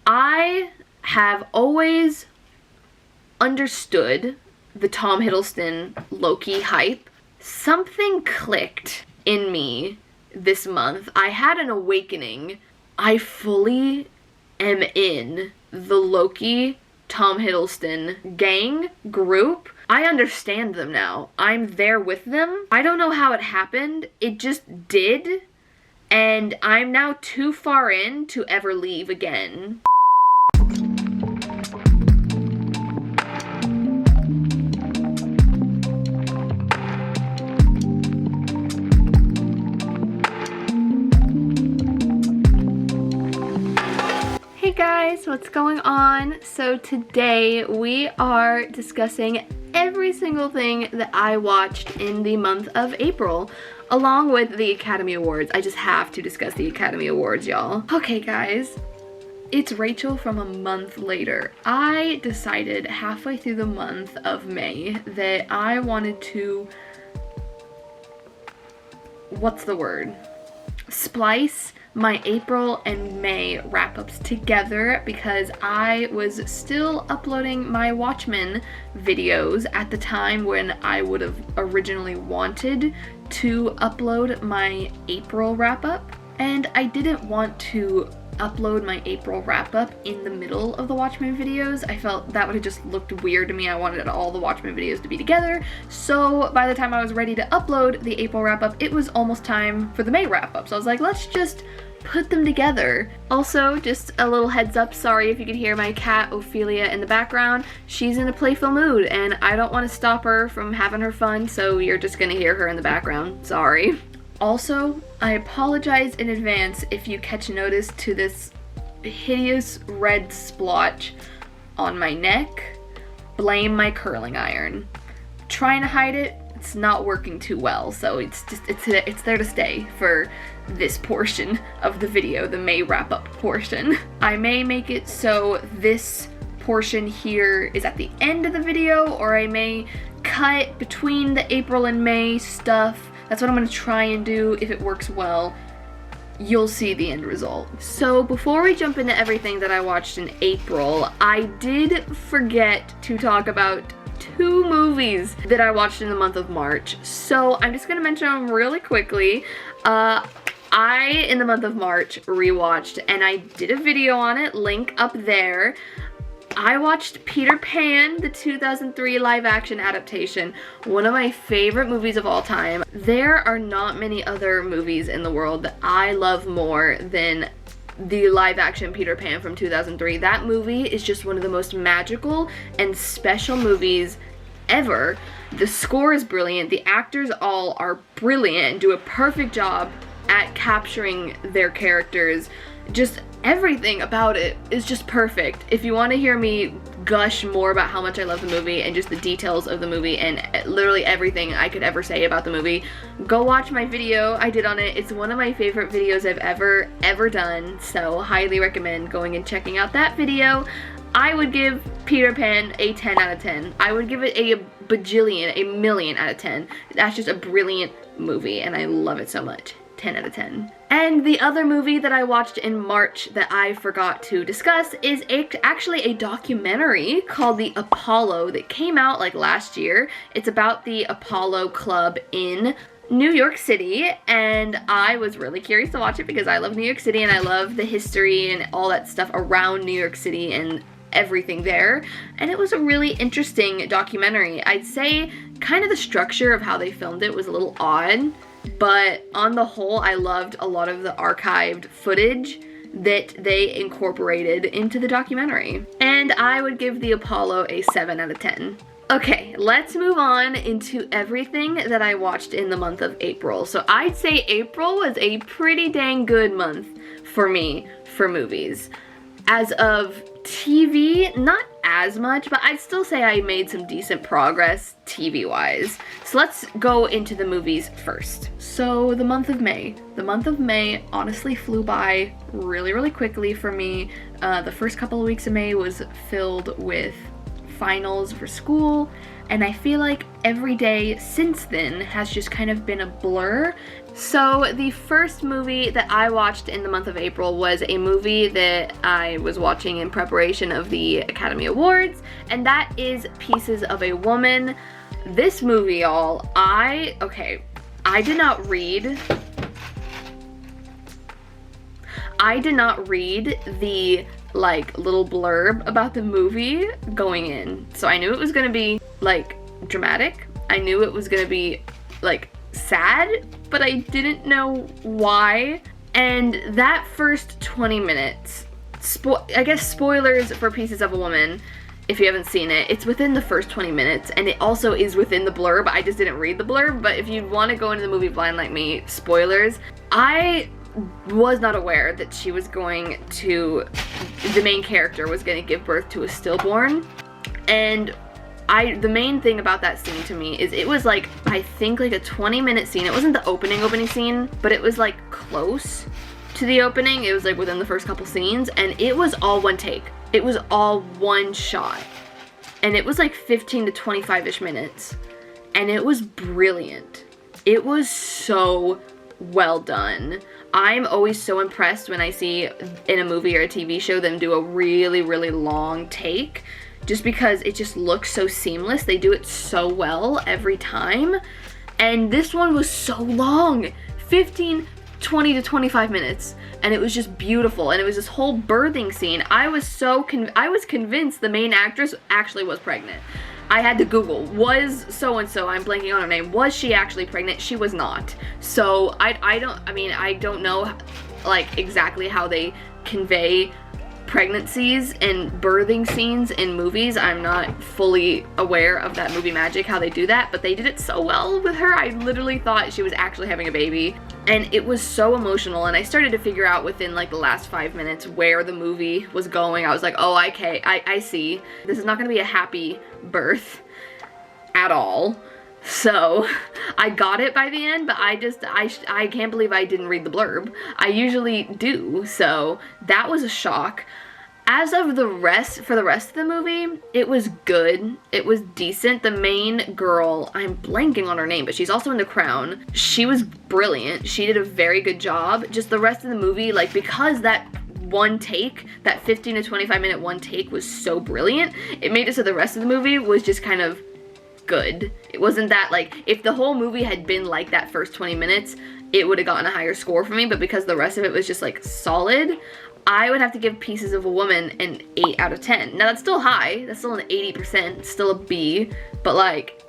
I have always understood the Tom Hiddleston Loki hype. Something clicked in me this month. I had an awakening. I fully am in the Loki Tom Hiddleston gang group. I understand them now. I'm there with them. I don't know how it happened. It just did. And I'm now too far in to ever leave again. Hey guys, what's going on? So today we are discussing every single thing that I watched in the month of April, along with the Academy Awards. I just have to discuss the Academy Awards, y'all. Okay guys, it's Rachel from a month later. I decided halfway through the month of May that I wanted to, what's the word? Splice my April and May wrap-ups together because I was still uploading my Watchmen videos at the time when I would have originally wanted to upload my April wrap-up, and I didn't want to upload my April wrap-up in the middle of the Watchmen videos. I felt that would have just looked weird to me. I wanted all the Watchmen videos to be together. So by the time I was ready to upload the April wrap-up, it was almost time for the May wrap-up. So I was like, let's just put them together. Also, just a little heads up, sorry if you could hear my cat Ophelia in the background. She's in a playful mood and I don't want to stop her from having her fun, so you're just gonna hear her in the background. Sorry. Also, I apologize in advance if you catch notice to this hideous red splotch on my neck. Blame my curling iron. Trying to hide it, it's not working too well, so it's there to stay for this portion of the video, the May wrap-up portion. I may make it so this portion here is at the end of the video, or I may cut between the April and May stuff. That's what I'm gonna try and do. If it works well, you'll see the end result. So before we jump into everything that I watched in April, I did forget to talk about two movies that I watched in the month of March. So I'm just gonna mention them really quickly. I, in the month of March, rewatched, and I did a video on it, link up there. I watched Peter Pan, the 2003 live-action adaptation, one of my favorite movies of all time. There are not many other movies in the world that I love more than the live-action Peter Pan from 2003. That movie is just one of the most magical and special movies ever. The score is brilliant. The actors all are brilliant and do a perfect job at capturing their characters. Just everything about it is just perfect. If you want to hear me gush more about how much I love the movie and just the details of the movie and literally everything I could ever say about the movie, go watch my video I did on it. It's one of my favorite videos I've ever done, so highly recommend going and checking out that video. I would give Peter Pan a 10 out of 10. I would give it a bajillion, a million out of 10. That's just a brilliant movie and I love it so much. 10 out of 10. And the other movie that I watched in March that I forgot to discuss is actually a documentary called The Apollo that came out like last year. It's about the Apollo Club in New York City, and I was really curious to watch it because I love New York City and I love the history and all that stuff around New York City and everything there, and it was a really interesting documentary. I'd say kind of the structure of how they filmed it was a little odd, but on the whole, I loved a lot of the archived footage that they incorporated into the documentary. And I would give The Apollo a 7 out of 10. Okay, let's move on into everything that I watched in the month of April. So I'd say April was a pretty dang good month for me for movies. As of TV, not as much, but I'd still say I made some decent progress TV-wise. So let's go into the movies first. So the month of May. The month of May honestly flew by really quickly for me. The first couple of weeks of May was filled with finals for school, and I feel like every day since then has just kind of been a blur. So the first movie that I watched in the month of April was a movie that I was watching in preparation of the Academy Awards, and that is Pieces of a Woman. This movie, y'all, I did not read the like little blurb about the movie going in. So I knew it was gonna be like dramatic. I knew it was gonna be like sad, but I didn't know why. And that first 20 minutes, I guess spoilers for Pieces of a Woman, if you haven't seen it, it's within the first 20 minutes, and it also is within the blurb. I just didn't read the blurb, but if you want to go into the movie blind like me, spoilers. I was not aware that she was going to, the main character was going to give birth to a stillborn, and the main thing about that scene to me is it was like, I think like a 20-minute scene. It wasn't the opening scene, but it was like close to the opening. It was like within the first couple scenes, and it was all one take. It was all one shot, and it was like 15 to 25-ish minutes, and it was brilliant. It was so well done. I'm always so impressed when I see in a movie or a TV show them do a really, really long take, just because it just looks so seamless. They do it so well every time, and this one was so long, 20 to 25 minutes, and it was just beautiful. And it was this whole birthing scene. I was convinced the main actress actually was pregnant. I had to Google, was so-and-so, I'm blanking on her name, was she actually pregnant? She was not. So I don't know like exactly how they convey pregnancies and birthing scenes in movies. I'm not fully aware of that movie magic, how they do that, but they did it so well with her. I literally thought she was actually having a baby, and it was so emotional. And I started to figure out within like the last 5 minutes where the movie was going. I was like, oh, okay, I see. This is not gonna be a happy birth at all. So I got it by the end, but I can't believe I didn't read the blurb. I usually do, so that was a shock. As of the rest of the movie, it was good. It was decent. The main girl, I'm blanking on her name, but she's also in The Crown. She was brilliant. She did a very good job. Just the rest of the movie, like, because that one take, that 15 to 25 minute one take was so brilliant, it made it so the rest of the movie was just kind of good. It wasn't that, like, if the whole movie had been like that first 20 minutes, it would have gotten a higher score for me, but because the rest of it was just like solid, I would have to give Pieces of a Woman an 8 out of 10. Now that's still high, that's still an 80%, still a B, but like,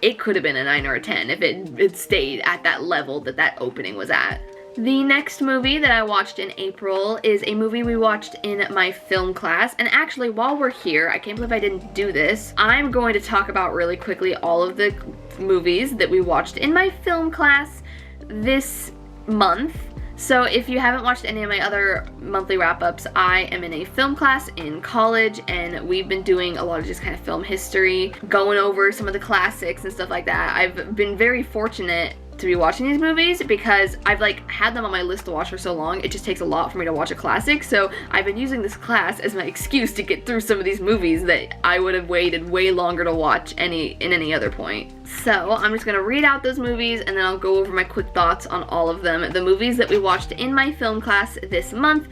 it could have been a 9 or a 10 if it stayed at that level that opening was at. The next movie that I watched in April is a movie we watched in my film class. And actually, while we're here, I can't believe I didn't do this, I'm going to talk about really quickly all of the movies that we watched in my film class this month. So if you haven't watched any of my other monthly wrap-ups, I am in a film class in college, and we've been doing a lot of just kind of film history, going over some of the classics and stuff like that. I've been very fortunate to be watching these movies because I've like had them on my list to watch for so long. It just takes a lot for me to watch a classic, so I've been using this class as my excuse to get through some of these movies that I would have waited way longer to watch in any other point. So I'm just gonna read out those movies and then I'll go over my quick thoughts on all of them. The movies that we watched in my film class this month: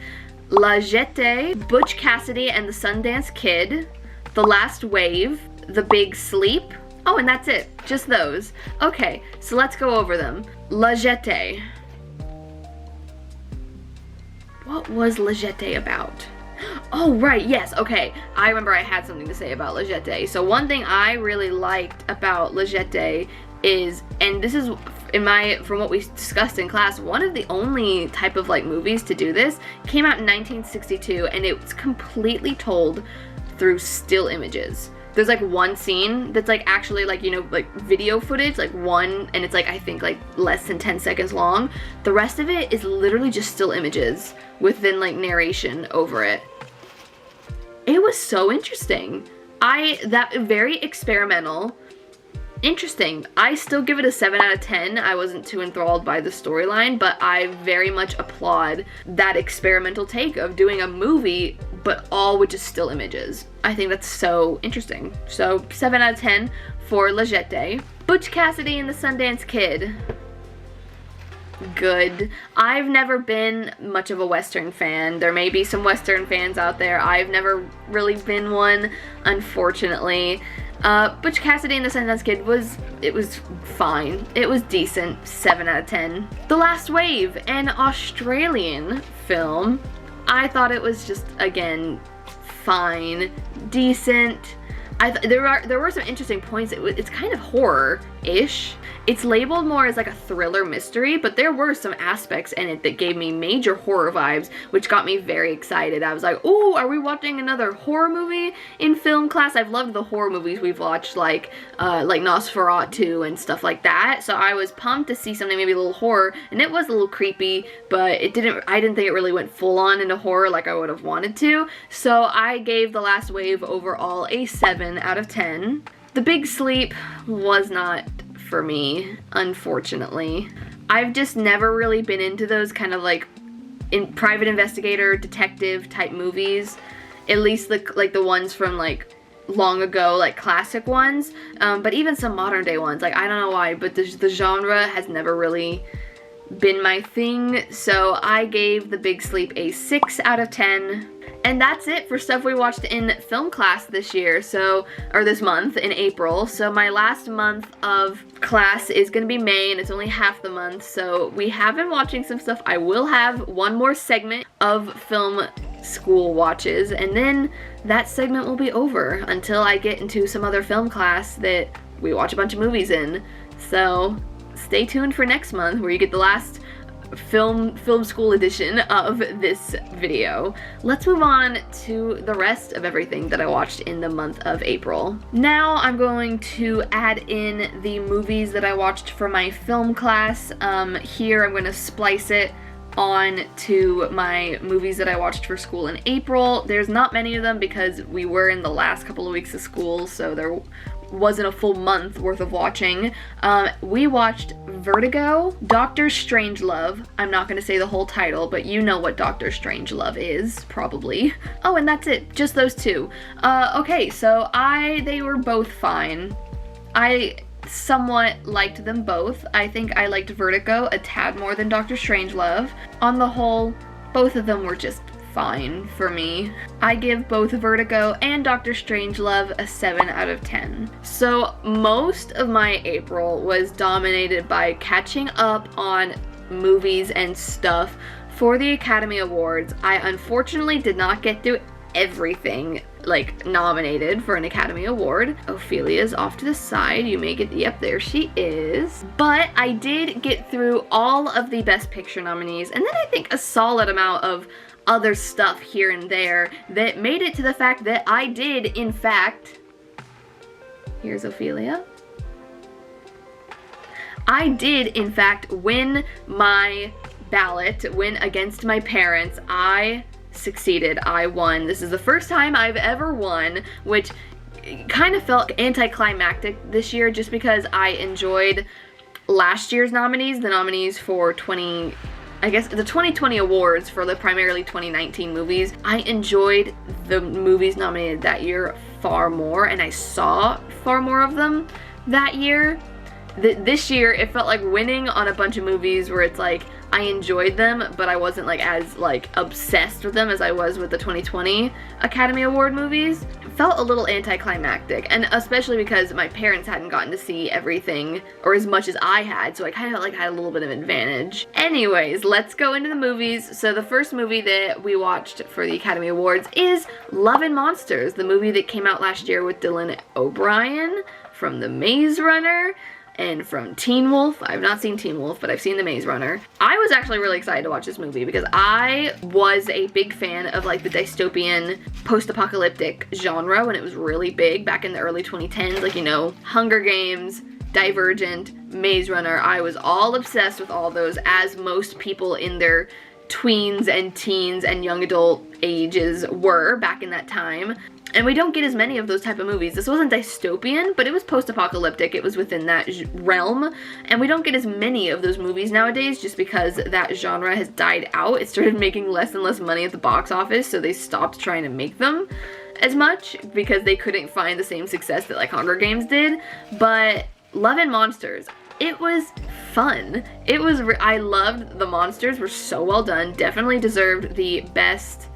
La Jetée, Butch Cassidy and the Sundance Kid, The Last Wave, The Big Sleep. Oh, and that's it. Just those. Okay, so let's go over them. La Jetée. What was La Jetée about? Oh, right, yes, okay. I remember I had something to say about La Jetée. So one thing I really liked about La Jetée is, and this is from what we discussed in class, one of the only type of like movies to do this, came out in 1962, and it's completely told through still images. There's like one scene that's like actually like, you know, like video footage, like one, and it's like, I think like less than 10 seconds long. The rest of it is literally just still images with then like narration over it. It was so interesting. Very experimental. Interesting. I still give it a 7 out of 10. I wasn't too enthralled by the storyline, but I very much applaud that experimental take of doing a movie but all with just still images. I think that's so interesting. So 7 out of 10 for La Jetée. Butch Cassidy and the Sundance Kid. Good. I've never been much of a Western fan. There may be some Western fans out there. I've never really been one, unfortunately. Butch Cassidy and the Sundance Kid was fine. It was decent. 7 out of 10. The Last Wave, an Australian film. I thought it was just, again, fine, decent. There were some interesting points. It's kind of horror-ish. It's labeled more as like a thriller mystery, but there were some aspects in it that gave me major horror vibes, which got me very excited. I was like, oh, are we watching another horror movie in film class? I've loved the horror movies we've watched, like Nosferatu and stuff like that. So I was pumped to see something maybe a little horror, and it was a little creepy, but I didn't think it really went full on into horror like I would have wanted to. So I gave The Last Wave overall a 7 out of 10. The Big Sleep was not for me, unfortunately. I've just never really been into those kind of like private investigator, detective type movies. At least like the ones from like long ago, like classic ones. But even some modern day ones, like I don't know why, but the genre has never really been my thing. So I gave The Big Sleep a 6 out of 10. And that's it for stuff we watched in film class this year, or this month in April. So my last month of class is gonna be May, and it's only half the month, so we have been watching some stuff. I will have one more segment of film school watches, and then that segment will be over until I get into some other film class that we watch a bunch of movies in. So stay tuned for next month, where you get the last film school edition of this video. Let's move on to the rest of everything that I watched in the month of April. Now I'm going to add in the movies that I watched for my film class. Here I'm going to splice it on to my movies that I watched for school in April. There's not many of them because we were in the last couple of weeks of school, so there wasn't a full month worth of watching. We watched Vertigo, Doctor Strangelove. I'm not gonna say the whole title, but you know what Doctor Strangelove is, probably. Oh, and that's it, just those two. Okay, so they were both fine. I somewhat liked them both. I think I liked Vertigo a tad more than Doctor Strangelove. On the whole, both of them were just fine for me. I give both Vertigo and Doctor Strangelove a 7 out of 10. So most of my April was dominated by catching up on movies and stuff for the Academy Awards. I unfortunately did not get through everything like nominated for an Academy Award. Ophelia's off to the side. You may get, yep, there she is. But I did get through all of the Best Picture nominees, and then I think a solid amount of other stuff here and there that made it to the fact that I did, in fact, here's Ophelia. I did, in fact, win my ballot, win against my parents. I succeeded. I won. This is the first time I've ever won, which kind of felt anticlimactic this year just because I enjoyed last year's nominees, the nominees for the 2020 awards for the primarily 2019 movies. I enjoyed the movies nominated that year far more, and I saw far more of them that year. This year, it felt like winning on a bunch of movies where it's like, I enjoyed them, but I wasn't like as like obsessed with them as I was with the 2020 Academy Award movies. It felt a little anticlimactic, and especially because my parents hadn't gotten to see everything or as much as I had, so I kind of like had a little bit of an advantage. Anyways, let's go into the movies. So the first movie that we watched for the Academy Awards is Love and Monsters, the movie that came out last year with Dylan O'Brien from The Maze Runner and from Teen Wolf. I've not seen Teen Wolf, but I've seen The Maze Runner. I was actually really excited to watch this movie because I was a big fan of like the dystopian post-apocalyptic genre when it was really big back in the early 2010s, like, you know, Hunger Games, Divergent, Maze Runner. I was all obsessed with all those, as most people in their tweens and teens and young adult ages were back in that time. And we don't get as many of those type of movies. This wasn't dystopian, but it was post-apocalyptic. It was within that realm. And we don't get as many of those movies nowadays just because that genre has died out. It started making less and less money at the box office, so they stopped trying to make them as much because they couldn't find the same success that like Hunger Games did. But Love and Monsters, it was fun. It was, I loved the monsters, were so well done. Definitely deserved the best,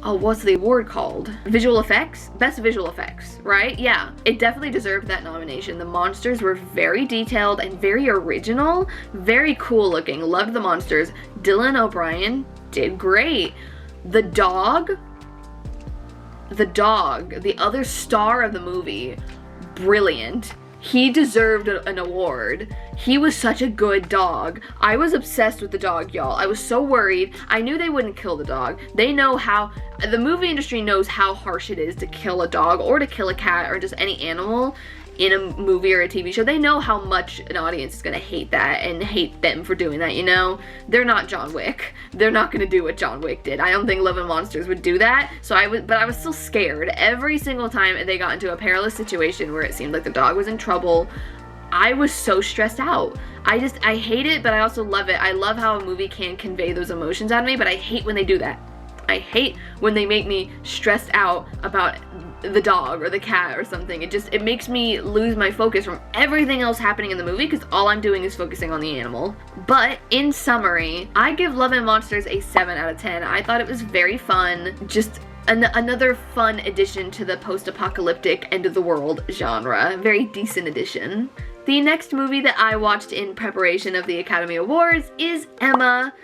oh, what's the award called? Visual effects? Best visual effects, right? Yeah, it definitely deserved that nomination. The monsters were very detailed and very original, very cool looking. Loved the monsters. Dylan O'Brien did great. The dog, the other star of the movie, brilliant. He deserved an award. He was such a good dog. I was obsessed with the dog, y'all. I was so worried. I knew they wouldn't kill the dog. They know how, the movie industry knows how harsh it is to kill a dog or to kill a cat or just any animal in a movie or a TV show. They know how much an audience is gonna hate that and hate them for doing that, you know? They're not John Wick. They're not gonna do what John Wick did. I don't think Love and Monsters would do that. So but I was still scared. Every single time they got into a perilous situation where it seemed like the dog was in trouble, I was so stressed out. I hate it, but I also love it. I love how a movie can convey those emotions out of me, but I hate when they do that. I hate when they make me stressed out about the dog or the cat or something. It makes me lose my focus from everything else happening in the movie because all I'm doing is focusing on the animal. But in summary, I give Love and Monsters a 7 out of 10. I thought it was very fun. Just another fun addition to the post-apocalyptic end of the world genre. Very decent addition. The next movie that I watched in preparation of the Academy Awards is Emma,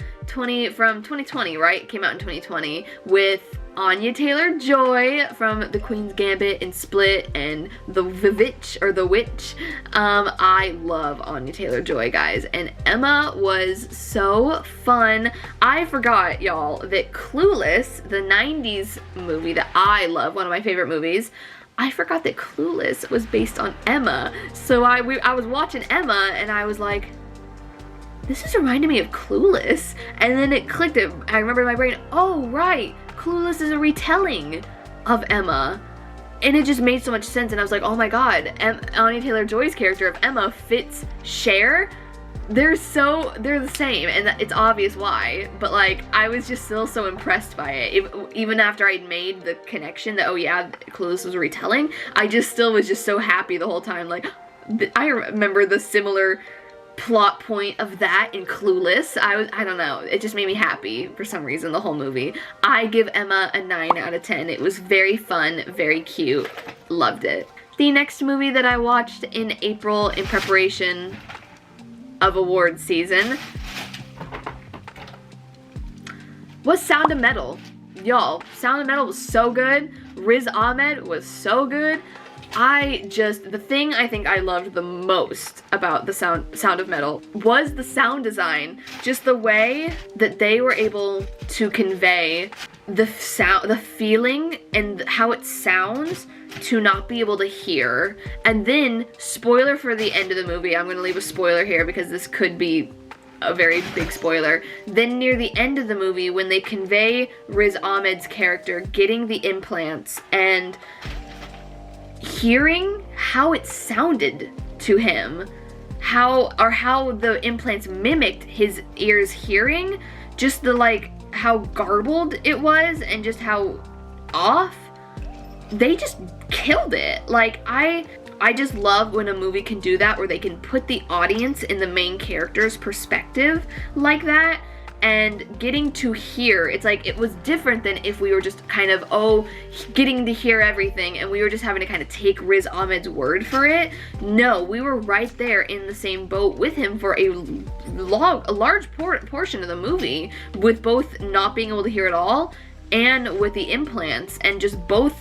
from 2020, right? It came out in 2020 with Anya Taylor-Joy from The Queen's Gambit and Split and The Witch. I love Anya Taylor-Joy, guys, and Emma was so fun. I forgot, y'all, that Clueless, the 90s movie that I love, one of my favorite movies, I forgot that Clueless was based on Emma. So I was watching Emma and I was like, this is reminding me of Clueless. And then it clicked. I remember in my brain, oh right, Clueless is a retelling of Emma. And it just made so much sense, and I was like, oh my god, Anya Taylor-Joy's character of Emma fits Cher. They're the same, and it's obvious why, but like, I was just still so impressed by it. Even after I'd made the connection that, oh yeah, Clueless was a retelling, I just still was just so happy the whole time. Like, I remember the similar plot point of that in Clueless. I don't know, it just made me happy for some reason, the whole movie. I give Emma a 9 out of 10. It was very fun, very cute, loved it. The next movie that I watched in April in preparation of awards season was Sound of Metal. Y'all, Sound of Metal was so good. Riz Ahmed was so good. The thing I think I loved the most about the Sound of Metal was the sound design. Just the way that they were able to convey the feeling and how it sounds to not be able to hear. And then, spoiler for the end of the movie, I'm gonna leave a spoiler here because this could be a very big spoiler. Then near the end of the movie, when they convey Riz Ahmed's character getting the implants and hearing how it sounded to him, how the implants mimicked his ears hearing, just how garbled it was and just how off, they just killed it. Like, I just love when a movie can do that, where they can put the audience in the main character's perspective like that, and getting to hear, it's like, it was different than if we were just kind of, getting to hear everything and we were just having to kind of take Riz Ahmed's word for it. No, we were right there in the same boat with him for a large portion of the movie, with both not being able to hear at all and with the implants, and just both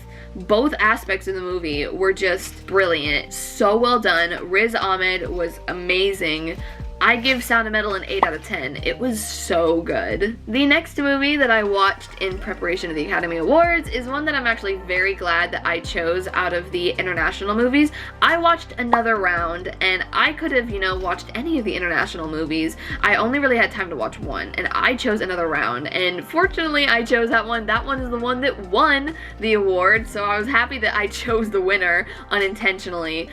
aspects of the movie were just brilliant. So well done. Riz Ahmed was amazing. I give Sound of Metal an 8 out of 10. It was so good. The next movie that I watched in preparation of the Academy Awards is one that I'm actually very glad that I chose out of the international movies. I watched Another Round, and I could have, you know, watched any of the international movies. I only really had time to watch one, and I chose Another Round, and fortunately I chose that one. That one is the one that won the award, so I was happy that I chose the winner unintentionally.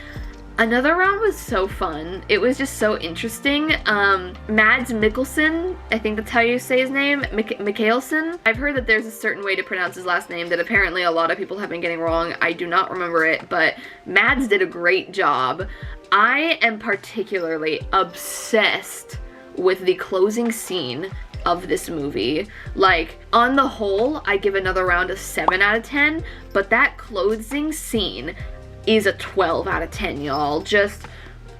Another Round was so fun. It was just so interesting. Mads Mikkelsen, I think that's how you say his name, Mikkelsen. I've heard that there's a certain way to pronounce his last name that apparently a lot of people have been getting wrong. I do not remember it, but Mads did a great job. I am particularly obsessed with the closing scene of this movie. Like, on the whole, I give Another Round a 7 out of 10, but that closing scene is a 12 out of 10, y'all. Just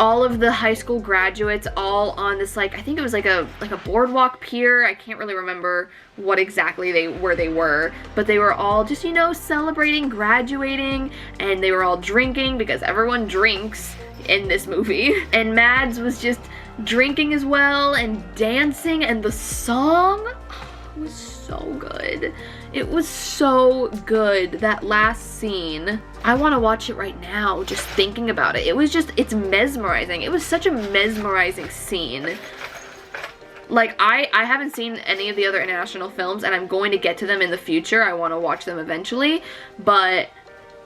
all of the high school graduates all on this, like, I think it was like a boardwalk pier. I can't really remember what exactly where they were, but they were all just, you know, celebrating graduating, and they were all drinking because everyone drinks in this movie. And Mads was just drinking as well and dancing, and the song was so good. It was so good. That last scene, I want to watch it right now just thinking about it. It was just, it's mesmerizing. It was such a mesmerizing scene. Like, I haven't seen any of the other international films, and I'm going to get to them in the future. I want to watch them eventually, but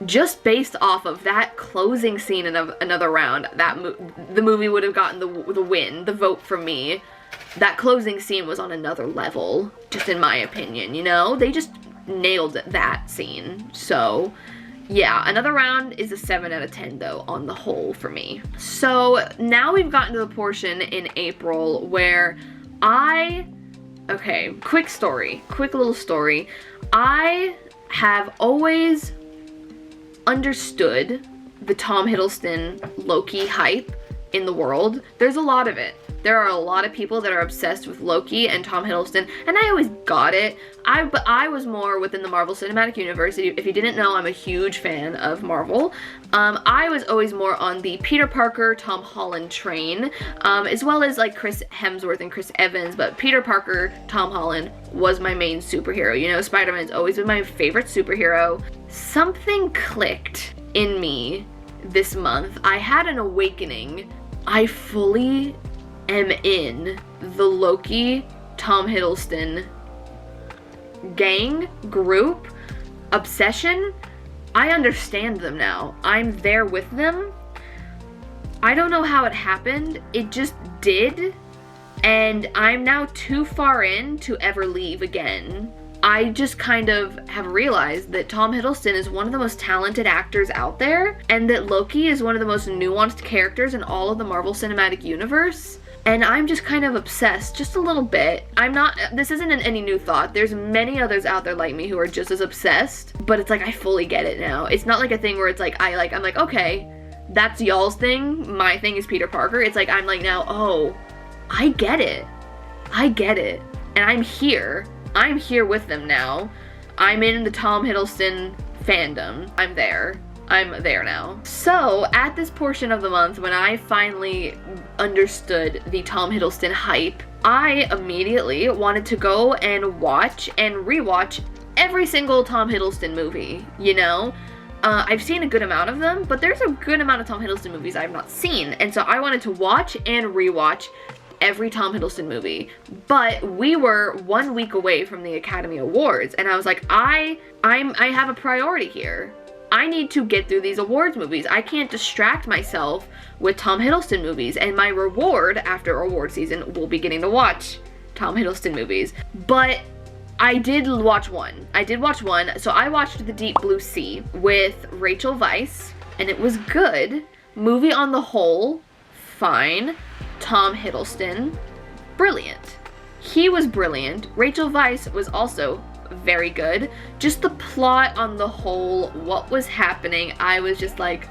just based off of that closing scene in Another Round, the movie would have gotten the win, the vote from me. That closing scene was on another level, just in my opinion, you know? They just nailed that scene. So, yeah, Another Round is a 7 out of 10, though, on the whole for me. So, now we've gotten to the portion in April where okay, quick little story. I have always understood the Tom Hiddleston Loki hype in the world. There's a lot of it. There are a lot of people that are obsessed with Loki and Tom Hiddleston, and I always got it. But I was more within the Marvel Cinematic Universe. If you didn't know, I'm a huge fan of Marvel. I was always more on the Peter Parker, Tom Holland train, as well as like Chris Hemsworth and Chris Evans, but Peter Parker, Tom Holland was my main superhero. You know, Spider-Man's always been my favorite superhero. Something clicked in me this month. I had an awakening. I fully am in the Loki, Tom Hiddleston gang, group, obsession. I understand them now. I'm there with them. I don't know how it happened. It just did. And I'm now too far in to ever leave again. I just kind of have realized that Tom Hiddleston is one of the most talented actors out there, and that Loki is one of the most nuanced characters in all of the Marvel Cinematic Universe. And I'm just kind of obsessed, just a little bit. This isn't any new thought. There's many others out there like me who are just as obsessed, but it's like I fully get it now. It's not like a thing where it's like, I'm like, okay, that's y'all's thing, my thing is Peter Parker. It's like, I'm like now, oh, I get it. And I'm here with them now. I'm in the Tom Hiddleston fandom. I'm there now. So, at this portion of the month, when I finally understood the Tom Hiddleston hype, I immediately wanted to go and watch and rewatch every single Tom Hiddleston movie, you know? I've seen a good amount of them, but there's a good amount of Tom Hiddleston movies I've not seen, and so I wanted to watch and rewatch every Tom Hiddleston movie. But we were 1 week away from the Academy Awards, and I was like, I have a priority here. I need to get through these awards movies. I can't distract myself with Tom Hiddleston movies, and my reward after award season will be getting to watch Tom Hiddleston movies. But I did watch one. So I watched The Deep Blue Sea with Rachel Weisz, and it was good. Movie on the whole, fine. Tom Hiddleston, brilliant. He was brilliant. Rachel Weisz was also very good. Just the plot on the whole, what was happening, I was just like,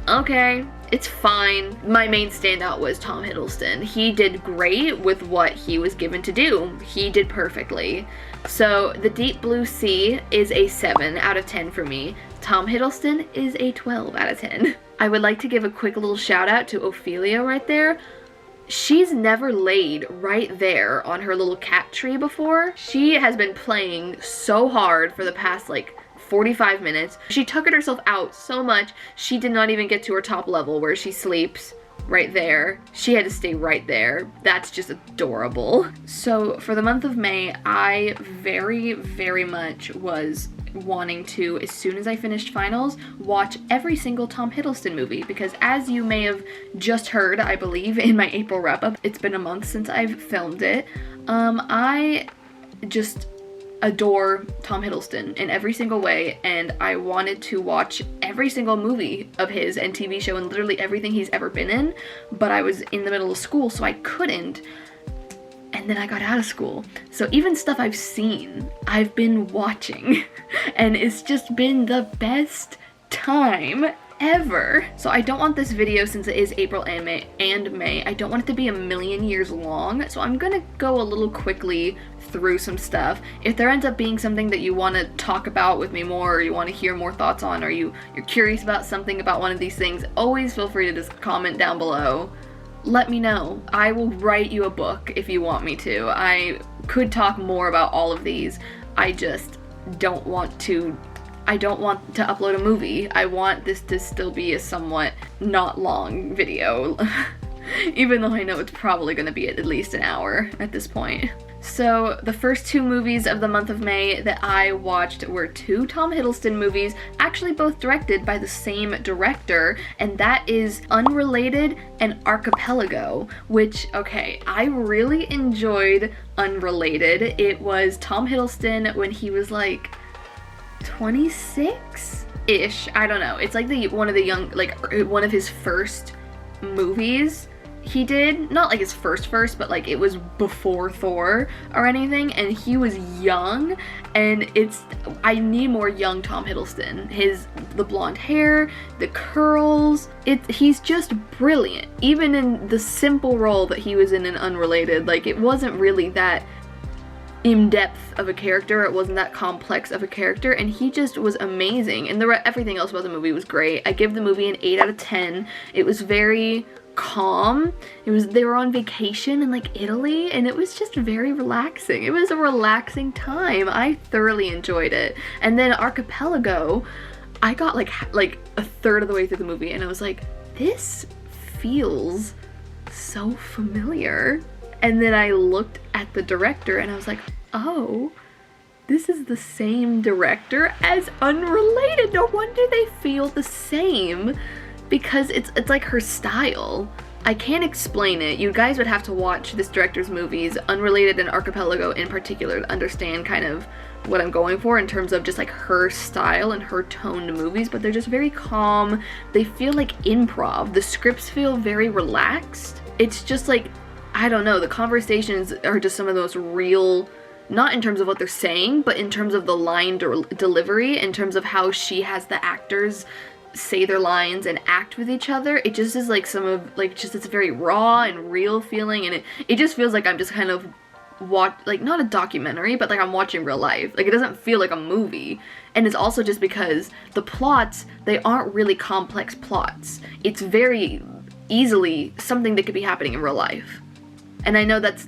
okay, it's fine. My main standout was Tom Hiddleston. He did great with what he was given to do. He did perfectly. So The Deep Blue Sea is a 7 out of 10 for me. Tom Hiddleston is a 12 out of 10. I would like to give a quick little shout out to Ophelia right there. she's never laid right there on her little cat tree before. She has been playing so hard for the past like 45 minutes. She tuckered herself out so much, she did not even get to her top level where she sleeps right there. She had to stay right there. That's just adorable. So for the month of May, I very, very much was wanting to, as soon as I finished finals, watch every single Tom Hiddleston movie, because as you may have just heard, I believe, in my April wrap-up, it's been a month since I've filmed it. I just adore Tom Hiddleston in every single way, and I wanted to watch every single movie of his and TV show and literally everything he's ever been in, but I was in the middle of school, so I couldn't. And then I got out of school. So even stuff I've seen, I've been watching. And it's just been the best time ever. So I don't want this video, since it is April and May, I don't want it to be a million years long. So I'm gonna go a little quickly through some stuff. If there ends up being something that you want to talk about with me more, or you want to hear more thoughts on, or you're curious about something about one of these things, always feel free to just comment down below. Let me know. I will write you a book if you want me to. I could talk more about all of these. I just don't want to upload a movie. I want this to still be a somewhat not long video. Even though I know it's probably gonna be at least an hour at this point. So the first two movies of the month of May that I watched were two Tom Hiddleston movies, actually both directed by the same director, and that is Unrelated and Archipelago, which, okay, I really enjoyed Unrelated. It was Tom Hiddleston when he was like 26-ish, I don't know. It's like one of his first movies he did, not like his first, but like it was before Thor or anything, and he was young, and I need more young Tom Hiddleston. The blonde hair, the curls, he's just brilliant. Even in the simple role that he was in Unrelated, like it wasn't really that in-depth of a character, it wasn't that complex of a character, and he just was amazing, and everything else about the movie was great. I give the movie an 8 out of 10. It was very calm. They were on vacation in like Italy, and it was just very relaxing. It was a relaxing time. I thoroughly enjoyed it. And then Archipelago, I got like a third of the way through the movie, and I was like, this feels so familiar. And then I looked at the director and I was like, oh, this is the same director as Unrelated. No wonder they feel the same, because it's like her style. I can't explain it. You guys would have to watch this director's movies, Unrelated and Archipelago in particular, to understand kind of what I'm going for in terms of just like her style and her toned movies, but they're just very calm. They feel like improv. The scripts feel very relaxed. It's just like, I don't know, the conversations are just some of the most real, not in terms of what they're saying, but in terms of the line delivery, in terms of how she has the actors say their lines and act with each other. It just is like it's very raw and real feeling, and it just feels like I'm just kind of not a documentary, but like I'm watching real life. Like it doesn't feel like a movie. And it's also just because the plots, they aren't really complex plots. It's very easily something that could be happening in real life. And I know that's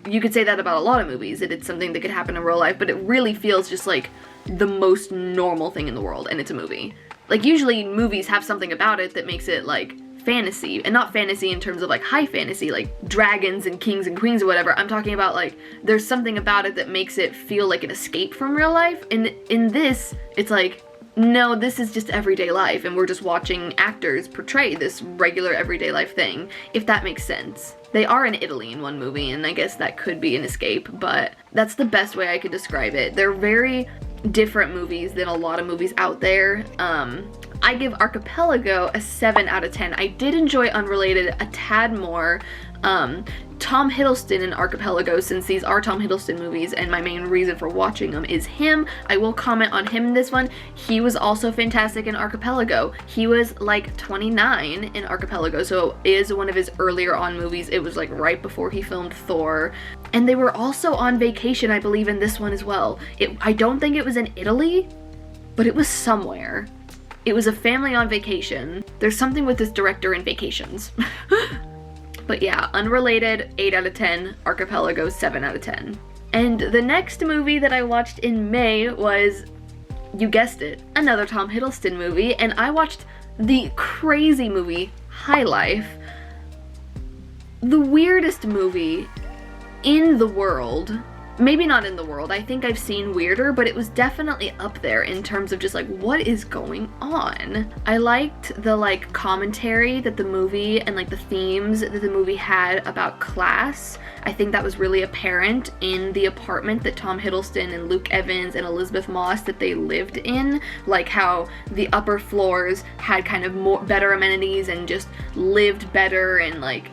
you could say that about a lot of movies, that it's something that could happen in real life, but it really feels just like the most normal thing in the world, and it's a movie. Like usually movies have something about it that makes it like fantasy, and not fantasy in terms of like high fantasy, like dragons and kings and queens or whatever. I'm talking about like there's something about it that makes it feel like an escape from real life. And in this, it's like, no, this is just everyday life, and we're just watching actors portray this regular everyday life thing, if that makes sense. They are in Italy in one movie, and I guess that could be an escape, but that's the best way I could describe it. They're very different movies than a lot of movies out there. I give Archipelago a 7 out of 10. I did enjoy Unrelated a tad more. Tom Hiddleston in Archipelago, since these are Tom Hiddleston movies and my main reason for watching them is him, I will comment on him in this one. He was also fantastic in Archipelago. He was like 29 in Archipelago, so it is one of his earlier on movies. It was like right before he filmed Thor. And they were also on vacation, I believe, in this one as well. I don't think it was in Italy, but it was somewhere. It was a family on vacation. There's something with this director and vacations. But yeah, Unrelated, 8 out of 10, Archipelago, 7 out of 10. And the next movie that I watched in May was, you guessed it, another Tom Hiddleston movie, and I watched the crazy movie, High Life. The weirdest movie in the world. Maybe not in the world, I think I've seen weirder, but it was definitely up there in terms of just like, what is going on? I liked the like commentary that the movie and like the themes that the movie had about class. I think that was really apparent in the apartment that Tom Hiddleston and Luke Evans and Elizabeth Moss that they lived in, like how the upper floors had kind of better amenities and just lived better, and like,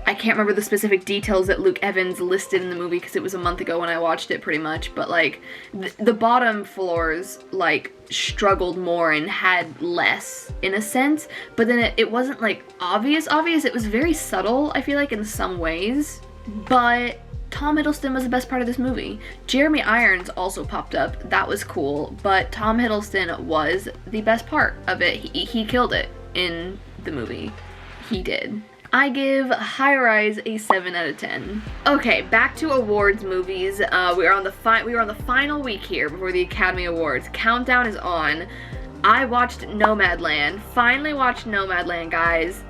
I can't remember the specific details that Luke Evans listed in the movie because it was a month ago when I watched it pretty much, but like the bottom floors like struggled more and had less in a sense, but then it wasn't like obvious, it was very subtle, I feel like, in some ways, but Tom Hiddleston was the best part of this movie. Jeremy Irons also popped up, that was cool, but Tom Hiddleston was the best part of it. He killed it in the movie. He did. I give High Rise a 7 out of 10. Okay, back to awards movies. We are on the final week here before the Academy Awards. Countdown is on. I watched Nomadland. Finally watched Nomadland, guys.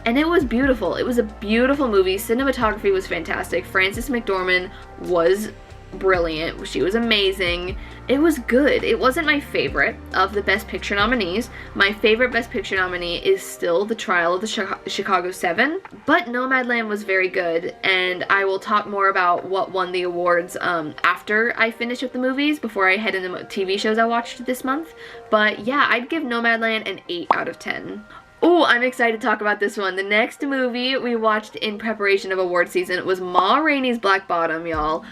And it was beautiful. It was a beautiful movie. Cinematography was fantastic. Frances McDormand was brilliant. She was amazing. It was good. It wasn't my favorite of the Best Picture nominees. My favorite Best Picture nominee is still The Trial of the Chicago 7, but Nomadland was very good, and I will talk more about what won the awards after I finish with the movies, before I head into the TV shows I watched this month. But yeah, I'd give Nomadland an 8 out of 10. Oh, I'm excited to talk about this one. The next movie we watched in preparation of award season was Ma Rainey's Black Bottom, y'all.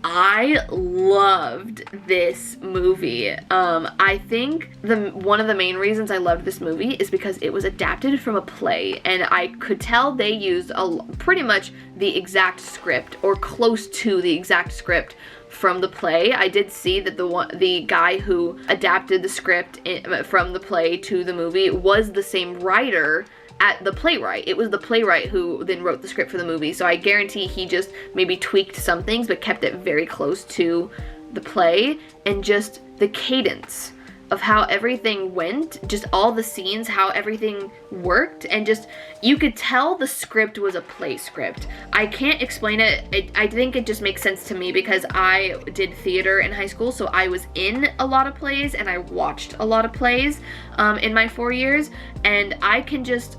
I loved this movie. I think one of the main reasons I loved this movie is because it was adapted from a play, and I could tell they used pretty much the exact script, or close to the exact script from the play. I did see that the guy who adapted the script from the play to the movie was the same writer at the playwright. It was the playwright who then wrote the script for the movie, so I guarantee he just maybe tweaked some things but kept it very close to the play, and just the cadence of how everything went, just all the scenes, how everything worked, and just, you could tell the script was a play script. I can't explain it. I think it just makes sense to me because I did theater in high school, so I was in a lot of plays and I watched a lot of plays in my 4 years, and I could just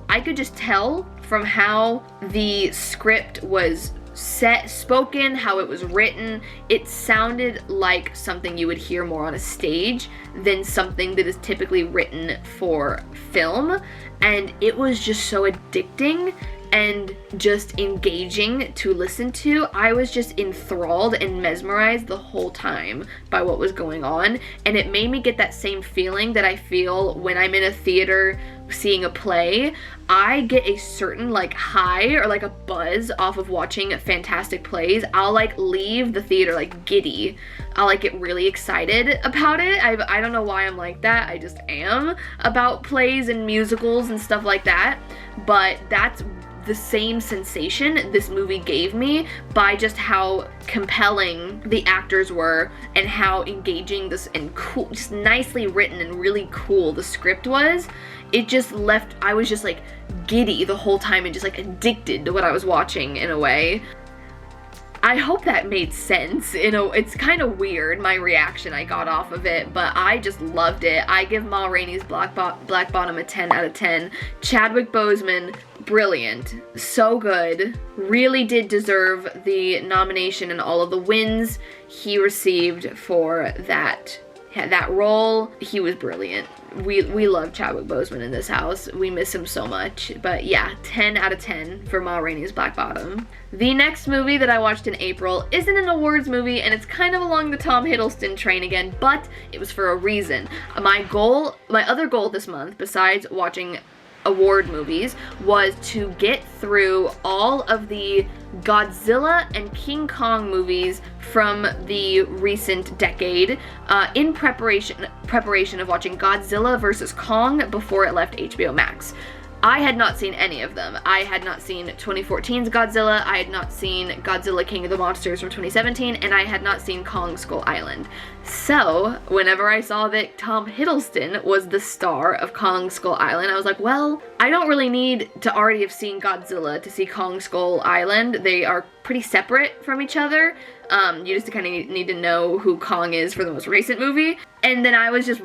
tell from how the script was spoken, how it was written. It sounded like something you would hear more on a stage than something that is typically written for film, and it was just so addicting and just engaging to listen to. I was just enthralled and mesmerized the whole time by what was going on, and it made me get that same feeling that I feel when I'm in a theater seeing a play. I get a certain like high or like a buzz off of watching fantastic plays. I'll like leave the theater like giddy. I'll like get really excited about it. I don't know why I'm like that. I just am about plays and musicals and stuff like that. But that's the same sensation this movie gave me by just how compelling the actors were and how engaging this and cool, just nicely written and really cool the script was. It just left, I was just like giddy the whole time and just like addicted to what I was watching in a way. I hope that made sense. It's kind of weird, my reaction I got off of it, but I just loved it. I give Ma Rainey's Black Bottom a 10 out of 10. Chadwick Boseman, brilliant. So good. Really did deserve the nomination and all of the wins he received for that role. He was brilliant. We love Chadwick Boseman in this house. We miss him so much. But yeah, 10 out of 10 for Ma Rainey's Black Bottom. The next movie that I watched in April isn't an awards movie, and it's kind of along the Tom Hiddleston train again, but it was for a reason. My other goal this month, besides watching award movies, was to get through all of the Godzilla and King Kong movies from the recent decade in preparation of watching Godzilla vs. Kong before it left HBO Max. I had not seen any of them. I had not seen 2014's Godzilla, I had not seen Godzilla King of the Monsters from 2017, and I had not seen Kong Skull Island. So, whenever I saw that Tom Hiddleston was the star of Kong Skull Island, I was like, well, I don't really need to already have seen Godzilla to see Kong Skull Island. They are pretty separate from each other. You just kind of need to know who Kong is for the most recent movie. And then I was just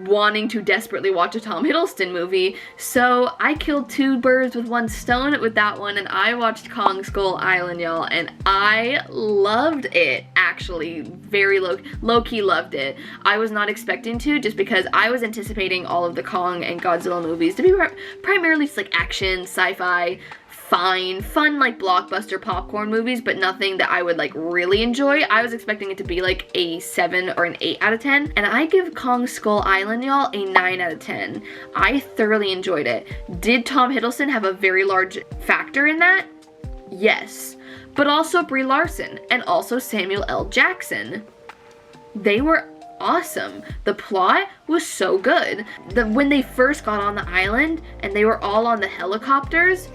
wanting to desperately watch a Tom Hiddleston movie, so I killed two birds with one stone with that one, and I watched Kong Skull Island, y'all, and I loved it, actually. Very low-key loved it. I was not expecting to, just because I was anticipating all of the Kong and Godzilla movies to be primarily just like action, sci-fi, fun like blockbuster popcorn movies, but nothing that I would like really enjoy. I was expecting it to be like a 7 or an 8 out of 10, and I give Kong Skull Island, y'all, a 9 out of 10. I thoroughly enjoyed it. Did Tom Hiddleston have a very large factor in that? Yes. But also Brie Larson, and also Samuel L. Jackson. They were awesome. The plot was so good. When they first got on the island, and they were all on the helicopters,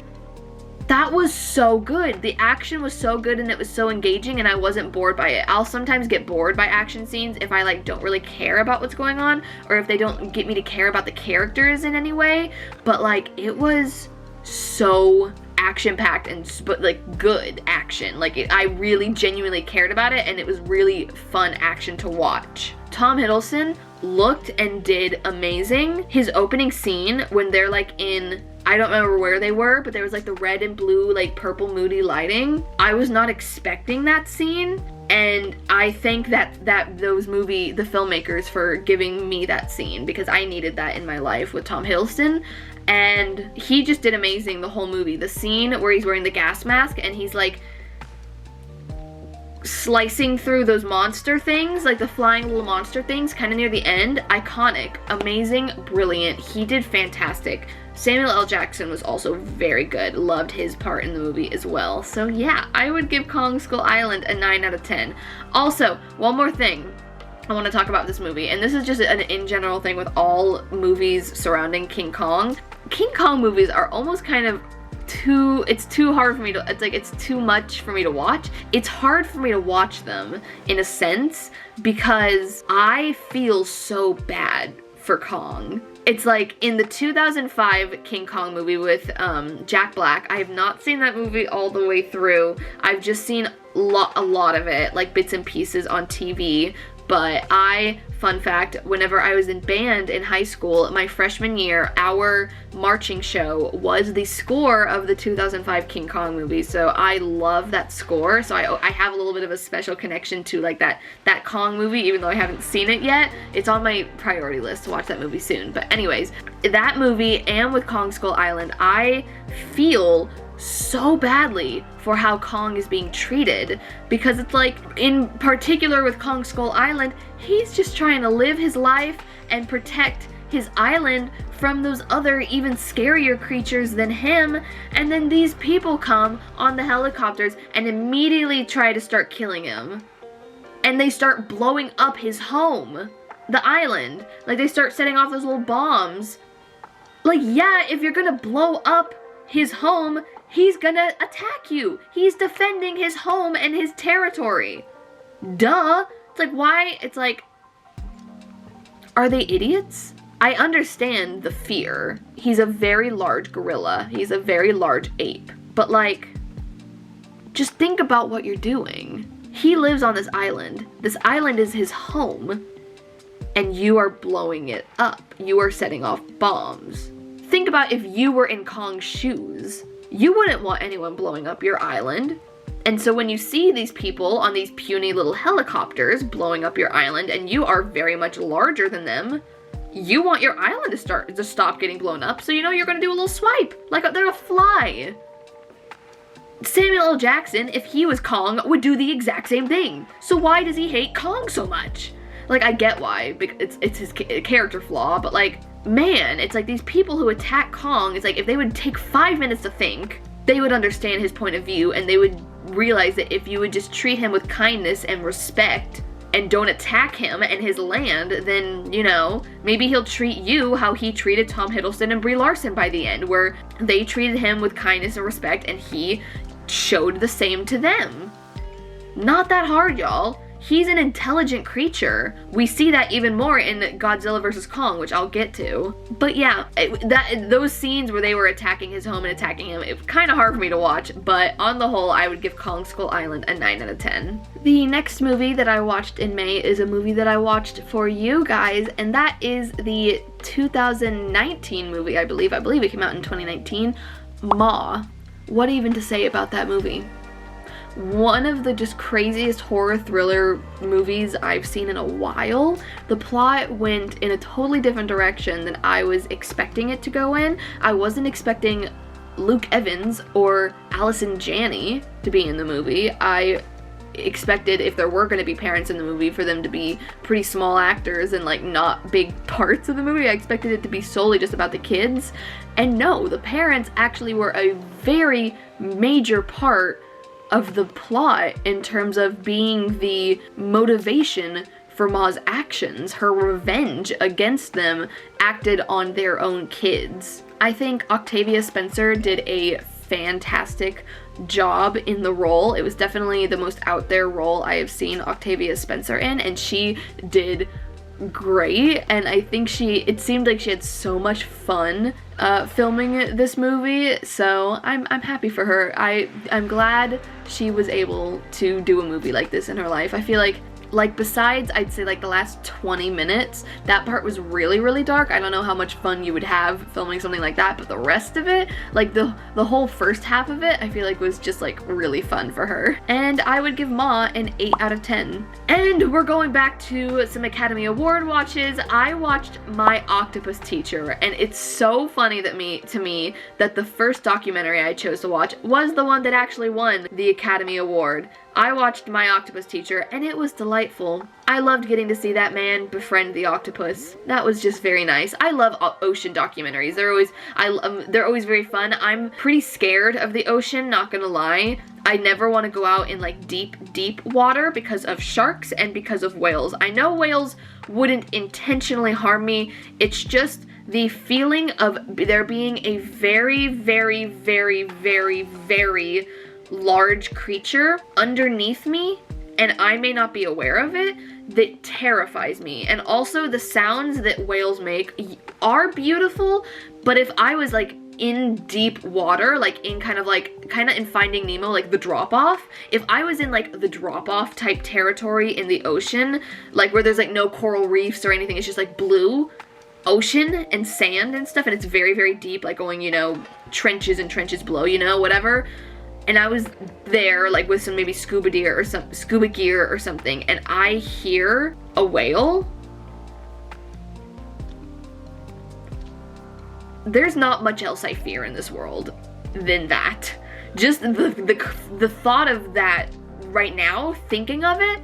that was so good. The action was so good and it was so engaging, and I wasn't bored by it. I'll sometimes get bored by action scenes if I like don't really care about what's going on, or if they don't get me to care about the characters in any way, but like it was so action-packed and but like good action. Like I really genuinely cared about it, and it was really fun action to watch. Tom Hiddleston looked and did amazing. His opening scene when they're like in, I don't remember where they were, but there was like the red and blue, like purple moody lighting. I was not expecting that scene, and I thank the filmmakers for giving me that scene, because I needed that in my life with Tom Hiddleston, and he just did amazing the whole movie. The scene where he's wearing the gas mask and he's like slicing through those monster things, like the flying little monster things, kind of near the end, iconic, amazing, brilliant. He did fantastic. Samuel L. Jackson was also very good. Loved his part in the movie as well. So yeah, I would give Kong Skull Island a 9 out of 10. Also, one more thing I want to talk about this movie, and this is just an in general thing with all movies surrounding King Kong. King Kong movies are almost kind of it's too hard for me to, it's too much for me to watch. It's hard for me to watch them in a sense, because I feel so bad for Kong. It's like in the 2005 King Kong movie with Jack Black. I have not seen that movie all the way through. I've just seen a lot of it, like bits and pieces on TV. But fun fact, whenever I was in band in high school, my freshman year, our marching show was the score of the 2005 King Kong movie. So I love that score. So I have a little bit of a special connection to like that Kong movie, even though I haven't seen it yet. It's on my priority list to watch that movie soon. But anyways, that movie and with Kong Skull Island, I feel so badly for how Kong is being treated, because it's like, in particular with Kong Skull Island, he's just trying to live his life and protect his island from those other even scarier creatures than him, and then these people come on the helicopters and immediately try to start killing him, and they start blowing up his home, the island. Like they start setting off those little bombs. Like, yeah, if you're gonna blow up his home, he's gonna attack you. He's defending his home and his territory. Duh. It's like, why? It's like, are they idiots? I understand the fear. He's a very large gorilla. He's a very large ape. But like, just think about what you're doing. He lives on this island. This island is his home. And you are blowing it up. You are setting off bombs. Think about if you were in Kong's shoes. You wouldn't want anyone blowing up your island. And so when you see these people on these puny little helicopters blowing up your island, and you are very much larger than them, you want your island to stop getting blown up, so you know you're gonna do a little swipe, like they're a fly. Samuel L. Jackson, if he was Kong, would do the exact same thing. So why does he hate Kong so much? Like, I get why, because it's his character flaw, but like, man, it's like these people who attack Kong, it's like if they would take 5 minutes to think, they would understand his point of view, and they would realize that if you would just treat him with kindness and respect and don't attack him and his land, then, you know, maybe he'll treat you how he treated Tom Hiddleston and Brie Larson by the end, where they treated him with kindness and respect and he showed the same to them. Not that hard, y'all. He's an intelligent creature. We see that even more in Godzilla vs. Kong, which I'll get to. But yeah, those scenes where they were attacking his home and attacking him, it was kind of hard for me to watch, but on the whole, I would give Kong Skull Island a 9 out of 10. The next movie that I watched in May is a movie that I watched for you guys, and that is the 2019 movie, I believe. I believe it came out in 2019, Ma. What even to say about that movie? One of the just craziest horror thriller movies I've seen in a while. The plot went in a totally different direction than I was expecting it to go in. I wasn't expecting Luke Evans or Allison Janney to be in the movie. I expected, if there were going to be parents in the movie, for them to be pretty small actors and like not big parts of the movie. I expected it to be solely just about the kids. And no, the parents actually were a very major part of the plot in terms of being the motivation for Ma's actions. Her revenge against them acted on their own kids. I think Octavia Spencer did a fantastic job in the role. It was definitely the most out there role I have seen Octavia Spencer in, and she did great. And I think it seemed like she had so much fun filming this movie, so I'm happy for her. I'm glad she was able to do a movie like this in her life. I feel like besides, I'd say like the last 20 minutes, that part was really, really dark. I don't know how much fun you would have filming something like that, but the rest of it, like the whole first half of it, I feel like was just like really fun for her. And I would give Ma an 8 out of 10. And we're going back to some Academy Award watches. I watched My Octopus Teacher, and it's so funny to me that the first documentary I chose to watch was the one that actually won the Academy Award. I watched My Octopus Teacher, and it was delightful. I loved getting to see that man befriend the octopus. That was just very nice. I love ocean documentaries. They're always very fun. I'm pretty scared of the ocean, not gonna lie. I never want to go out in like deep water because of sharks and because of whales. I know whales wouldn't intentionally harm me. It's just the feeling of there being a very, very, very, very, very large creature underneath me, and I may not be aware of it, that terrifies me. And also the sounds that whales make are beautiful, but if I was like in deep water, like in kind of in Finding Nemo, like the drop-off, if I was in like the drop-off type territory in the ocean, like where there's like no coral reefs or anything, it's just like blue ocean and sand and stuff, and it's very, very deep, like going, you know, trenches and trenches below, you know, whatever, and I was there like with some maybe scuba gear or something, and I hear a whale, there's not much else I fear in this world than that. Just the thought of that right now, thinking of it,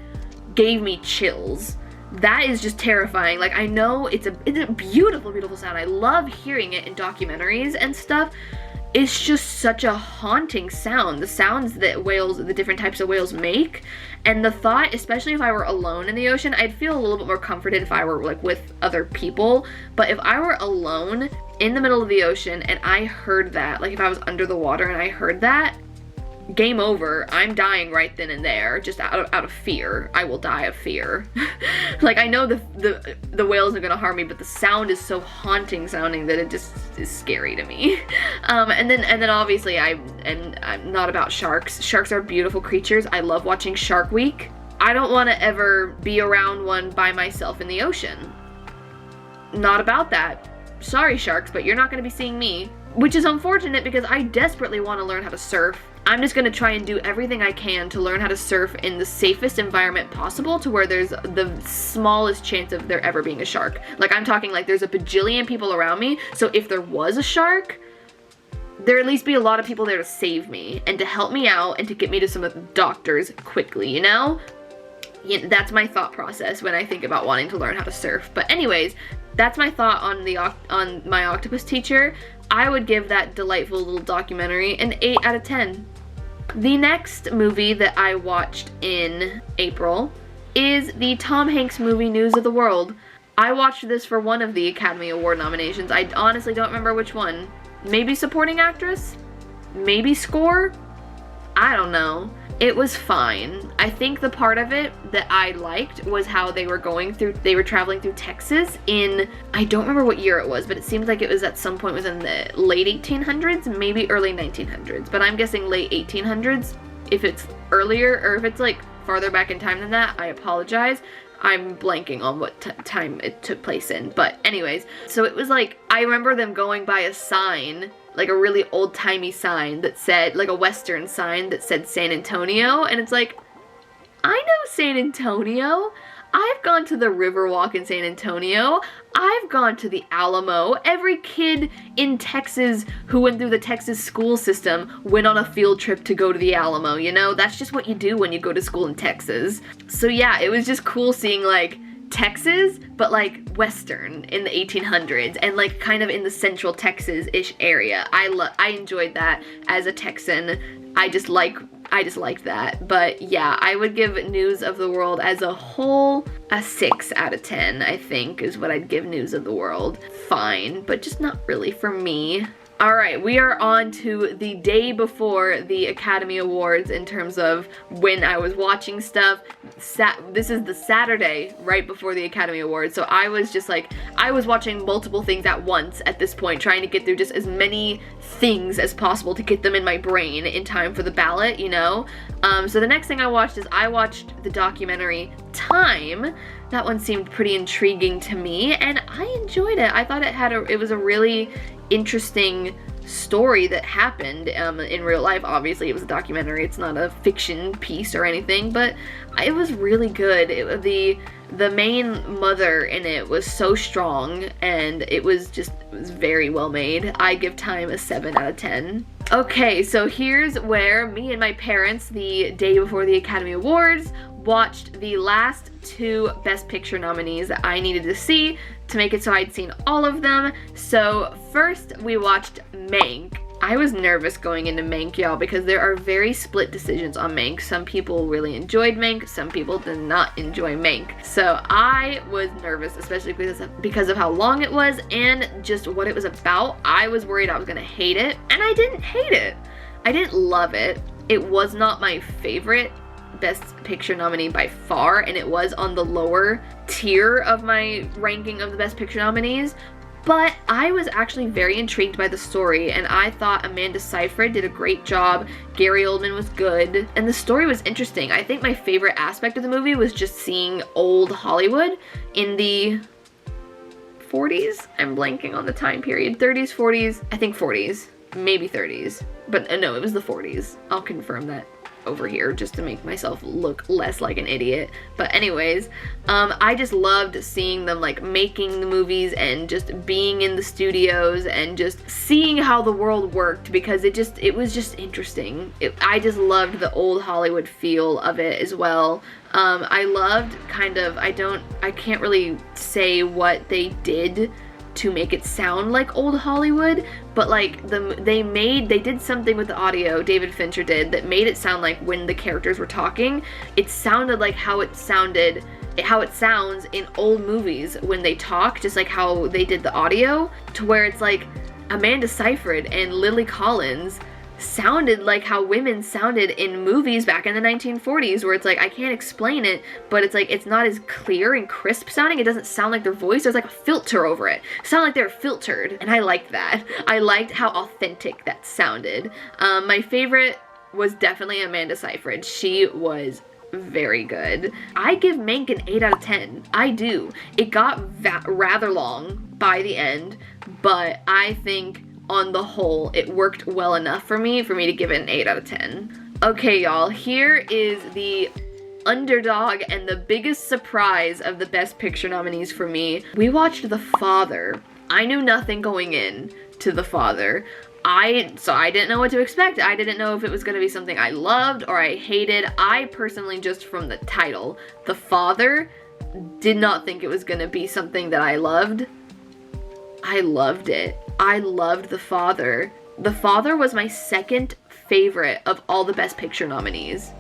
gave me chills. That is just terrifying. Like, I know it's a beautiful, beautiful sound. I love hearing it in documentaries and stuff. It's just such a haunting sound. The sounds that whales, the different types of whales make, and the thought, especially if I were alone in the ocean, I'd feel a little bit more comforted if I were like with other people. But if I were alone in the middle of the ocean and I heard that, like if I was under the water and I heard that, game over. I'm dying right then and there, just out of fear. I will die of fear. Like, I know the whales are gonna harm me, but the sound is so haunting sounding that it just is scary to me. And then obviously I'm not about sharks. Sharks are beautiful creatures. I love watching Shark Week. I don't want to ever be around one by myself in the ocean. Not about that. Sorry, sharks, but you're not gonna be seeing me. Which is unfortunate because I desperately want to learn how to surf. I'm just going to try and do everything I can to learn how to surf in the safest environment possible, to where there's the smallest chance of there ever being a shark. Like, I'm talking like there's a bajillion people around me, so if there was a shark, there at least be a lot of people there to save me and to help me out and to get me to some of the doctors quickly, you know? Yeah, that's my thought process when I think about wanting to learn how to surf. But anyways, that's my thought on My Octopus Teacher. I would give that delightful little documentary an 8 out of 10. The next movie that I watched in April is the Tom Hanks movie News of the World. I watched this for one of the Academy Award nominations. I honestly don't remember which one. Maybe supporting actress? Maybe score? I don't know. It was fine. I think the part of it that I liked was how they were traveling through Texas in, I don't remember what year it was, but it seems like it was at some point within the late 1800s, maybe early 1900s, but I'm guessing late 1800s. If it's earlier, or if it's like farther back in time than that, I apologize. I'm blanking on what time it took place in, but anyways, so it was like, I remember them going by a sign, like a really old-timey sign that said, like a Western sign that said San Antonio, and it's like, I know San Antonio. I've gone to the Riverwalk in San Antonio. I've gone to the Alamo. Every kid in Texas who went through the Texas school system went on a field trip to go to the Alamo, you know? That's just what you do when you go to school in Texas. So yeah, it was just cool seeing like Texas, but like Western in the 1800s and like kind of in the central Texas-ish area. I enjoyed that as a Texan. I just liked that. But yeah, I would give News of the World as a whole a 6 out of 10, I think, is what I'd give News of the World. Fine, but just not really for me. Alright, we are on to the day before the Academy Awards in terms of when I was watching stuff. This is the Saturday right before the Academy Awards, so I was just like, I was watching multiple things at once at this point, trying to get through just as many things as possible to get them in my brain in time for the ballot, you know? So the next thing I watched is I watched the documentary Time. That one seemed pretty intriguing to me, and I enjoyed it. I thought it was a really interesting story that happened in real life. Obviously, it was a documentary. It's not a fiction piece or anything, but it was really good. The main mother in it was so strong, and it was very well made. I give Time a 7 out of 10. Okay, so here's where me and my parents, the day before the Academy Awards, watched the last 2 Best Picture nominees that I needed to see to make it so I'd seen all of them. So first we watched Mank. I was nervous going into Mank, y'all, because there are very split decisions on Mank. Some people really enjoyed Mank, some people did not enjoy Mank. So I was nervous, especially because of how long it was and just what it was about. I was worried I was gonna hate it, and I didn't hate it. I didn't love it. It was not my favorite Best Picture nominee by far, and it was on the lower tier of my ranking of the Best Picture nominees, but I was actually very intrigued by the story, and I thought Amanda Seyfried did a great job. Gary Oldman was good, and the story was interesting. I think my favorite aspect of the movie was just seeing old Hollywood in the 40s. I'm blanking on the time period. 30s, 40s, I think 40s, maybe 30s, but no, it was the 40s. I'll confirm that over here just to make myself look less like an idiot. But anyways, I just loved seeing them like making the movies and just being in the studios and just seeing how the world worked, because it was just interesting. I just loved the old Hollywood feel of it as well. I loved I can't really say what they did to make it sound like old Hollywood, but like they did something with the audio, David Fincher did, that made it sound like when the characters were talking, it sounded like how it sounds in old movies when they talk, just like how they did the audio, to where it's like Amanda Seyfried and Lily Collins sounded like how women sounded in movies back in the 1940s, where it's like, I can't explain it, but it's like, it's not as clear and crisp sounding. It doesn't sound like their voice. There's like a filter over it. It sounded like they were filtered, and I liked that. I liked how authentic that sounded. My favorite was definitely Amanda Seyfried. She was very good. I give Mank an 8 out of 10. I do. It got rather long by the end, but I think on the whole, it worked well enough for me to give it an 8 out of 10. Okay, y'all, here is the underdog and the biggest surprise of the Best Picture nominees for me. We watched The Father. I knew nothing going in to The Father. So I didn't know what to expect. I didn't know if it was going to be something I loved or I hated. I personally, just from the title, The Father, did not think it was going to be something that I loved. I loved it. I loved The Father. The Father was my second favorite of all the Best Picture nominees.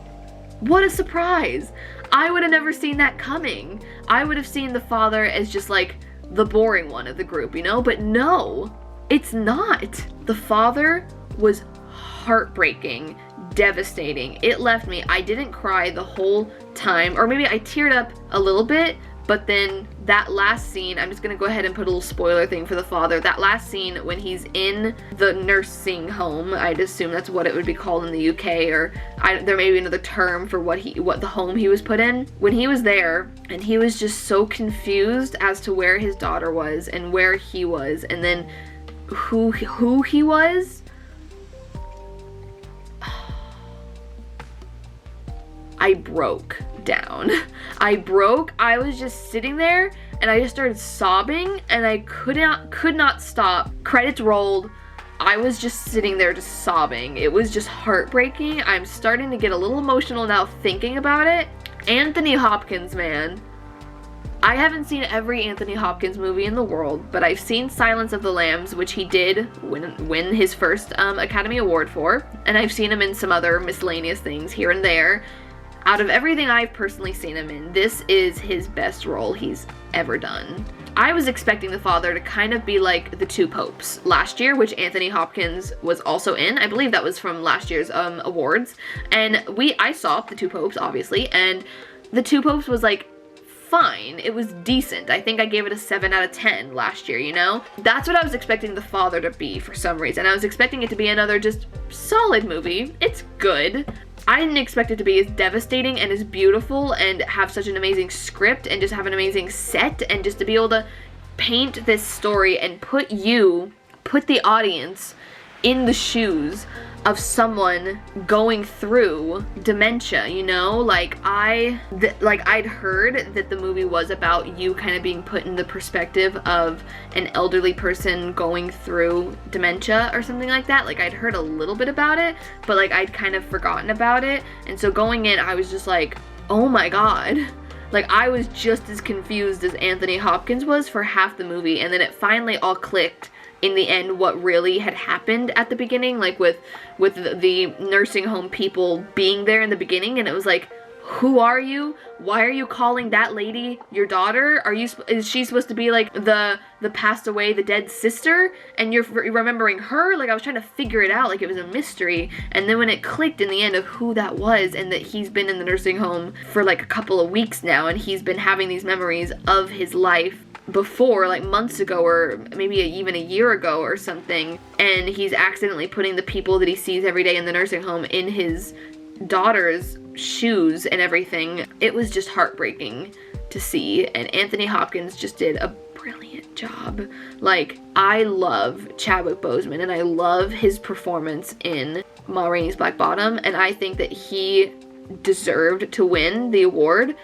What a surprise! I would have never seen that coming. I would have seen the father as just like the boring one of the group, you know? But no, it's not. The father was heartbreaking, devastating. It left me, I didn't cry the whole time, or maybe I teared up a little bit, but then that last scene, I'm just gonna go ahead and put a little spoiler thing for the father. That last scene when he's in the nursing home, I'd assume that's what it would be called in the UK, or there may be another term for what the home he was put in. When he was there, and he was just so confused as to where his daughter was, and where he was, and then who he was. I broke down. I was just sitting there and I just started sobbing and I could not stop. Credits rolled. I was just sitting there just sobbing. It was just heartbreaking. I'm starting to get a little emotional now thinking about it. Anthony Hopkins, man. I haven't seen every Anthony Hopkins movie in the world, but I've seen Silence of the Lambs, which he did win his first Academy Award for, and I've seen him in some other miscellaneous things here and there. Out of everything I've personally seen him in, this is his best role he's ever done. I was expecting the father to kind of be like the Two Popes last year, which Anthony Hopkins was also in. I believe that was from last year's awards. And I saw the Two Popes, obviously, and the Two Popes was like fine. It was decent. I think I gave it a 7 out of 10 last year, you know? That's what I was expecting the father to be for some reason. I was expecting it to be another just solid movie. It's good. I didn't expect it to be as devastating and as beautiful and have such an amazing script and just have an amazing set and just to be able to paint this story and put the audience in the shoes of someone going through dementia, you know? Like I'd heard that the movie was about you kind of being put in the perspective of an elderly person going through dementia or something like that. Like I'd heard a little bit about it, but like I'd kind of forgotten about it. And so going in, I was just like, oh my God. Like I was just as confused as Anthony Hopkins was for half the movie, and then it finally all clicked in the end what really had happened at the beginning, like with the nursing home people being there in the beginning, and it was like, who are you? Why are you calling that lady your daughter? Is she supposed to be like the passed away, the dead sister, and you're remembering her? Like I was trying to figure it out like it was a mystery, and then when it clicked in the end of who that was and that he's been in the nursing home for like a couple of weeks now and he's been having these memories of his life before, like months ago or maybe even a year ago or something, and he's accidentally putting the people that he sees every day in the nursing home in his daughter's shoes and everything. It was just heartbreaking to see, and Anthony Hopkins just did a brilliant job. Like, I love Chadwick Boseman and I love his performance in Ma Rainey's Black Bottom, and I think that he deserved to win the award.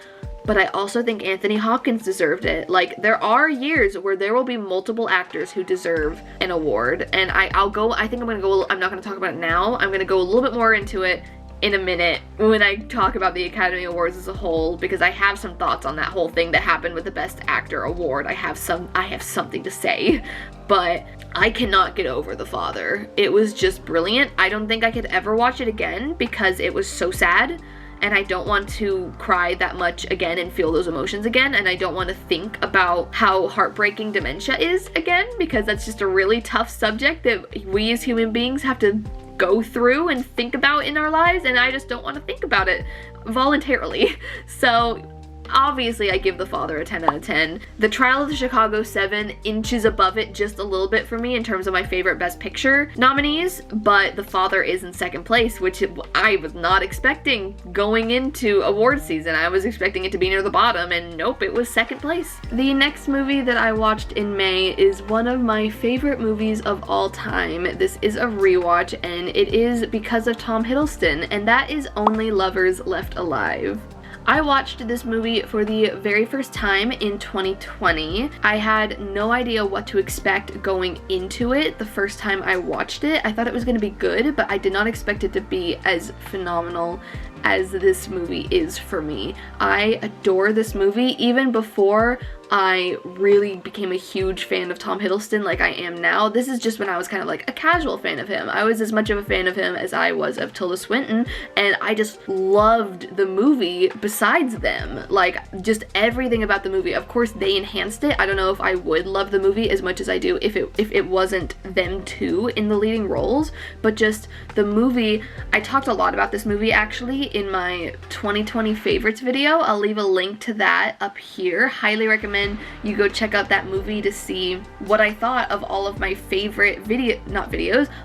But I also think Anthony Hopkins deserved it. Like, there are years where there will be multiple actors who deserve an award. And I'm not gonna talk about it now. I'm gonna go a little bit more into it in a minute when I talk about the Academy Awards as a whole, because I have some thoughts on that whole thing that happened with the Best Actor award. I have something to say, but I cannot get over The Father. It was just brilliant. I don't think I could ever watch it again because it was so sad. And I don't want to cry that much again and feel those emotions again, and I don't want to think about how heartbreaking dementia is again, because that's just a really tough subject that we as human beings have to go through and think about in our lives, and I just don't want to think about it voluntarily. So obviously I give The Father a 10 out of 10. The Trial of the Chicago 7 inches above it just a little bit for me in terms of my favorite Best Picture nominees, but The Father is in second place, which I was not expecting going into award season. I was expecting it to be near the bottom, and nope, it was second place. The next movie that I watched in May is one of my favorite movies of all time. This is a rewatch, and it is because of Tom Hiddleston, and that is Only Lovers Left Alive. I watched this movie for the very first time in 2020. I had no idea what to expect going into it the first time I watched it. I thought it was going to be good, but I did not expect it to be as phenomenal as this movie is for me. I adore this movie even before I really became a huge fan of Tom Hiddleston like I am now. This is just when I was kind of like a casual fan of him. I was as much of a fan of him as I was of Tilda Swinton, and I just loved the movie besides them. Like, just everything about the movie. Of course, they enhanced it. I don't know if I would love the movie as much as I do if it wasn't them two in the leading roles, but just the movie. I talked a lot about this movie actually in my 2020 favorites video. I'll leave a link to that up here. Highly recommend you go check out that movie to see what I thought of all of my favorite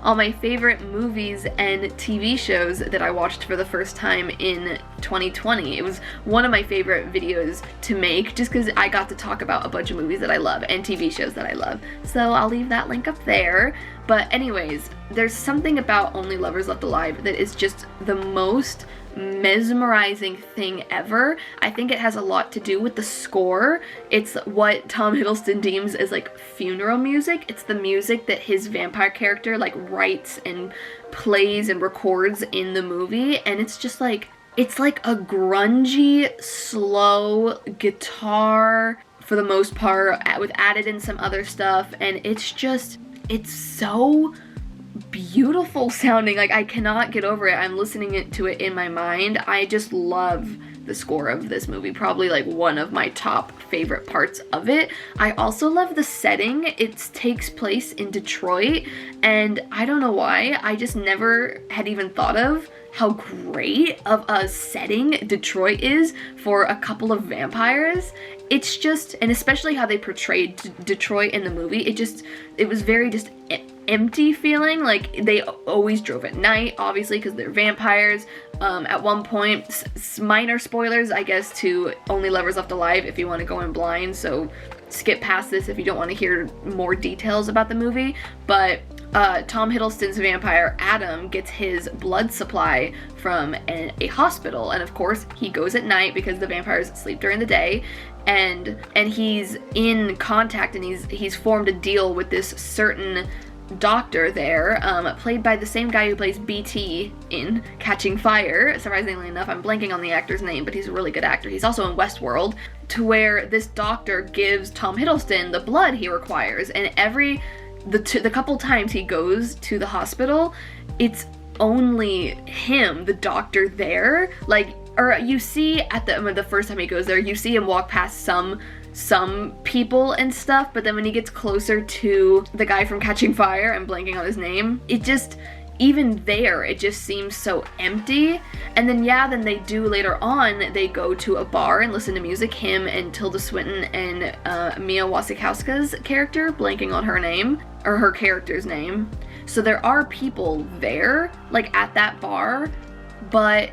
all my favorite movies and TV shows that I watched for the first time in 2020. It was one of my favorite videos to make just because I got to talk about a bunch of movies that I love and TV shows that I love. So I'll leave that link up there. But anyways, there's something about Only Lovers Left Alive that is just the most mesmerizing thing ever. I think it has a lot to do with the score. It's what Tom Hiddleston deems as like funeral music. It's the music that his vampire character like writes and plays and records in the movie, and it's just like, it's like a grungy, slow guitar for the most part, with added in some other stuff, and it's so beautiful sounding. Like, I cannot get over it. I'm listening to it in my mind. I just love the score of this movie. Probably like one of my top favorite parts of it. I also love the setting. It takes place in Detroit, and I don't know why, I just never had even thought of how great of a setting Detroit is for a couple of vampires. It's just, and especially how they portrayed Detroit in the movie, it was very just empty feeling. Like, they always drove at night, obviously, because they're vampires. At one point, minor spoilers, I guess, to Only Lovers Left Alive if you want to go in blind, so skip past this if you don't want to hear more details about the movie. But Tom Hiddleston's vampire Adam gets his blood supply from a hospital, and of course he goes at night because the vampires sleep during the day, and he's in contact, and he's formed a deal with this certain doctor there, played by the same guy who plays BT in Catching Fire. Surprisingly enough, I'm blanking on the actor's name, but he's a really good actor. He's also in Westworld, to where this doctor gives Tom Hiddleston the blood he requires, and the couple times he goes to the hospital, it's only him, the doctor, there. Like, or you see at the first time he goes there, you see him walk past some people and stuff, but then when he gets closer to the guy from Catching Fire, I'm blanking on his name, even there, it just seems so empty. And then they do later on, they go to a bar and listen to music, him and Tilda Swinton and Mia Wasikowska's character, blanking on her name, or her character's name. So there are people there, like at that bar, but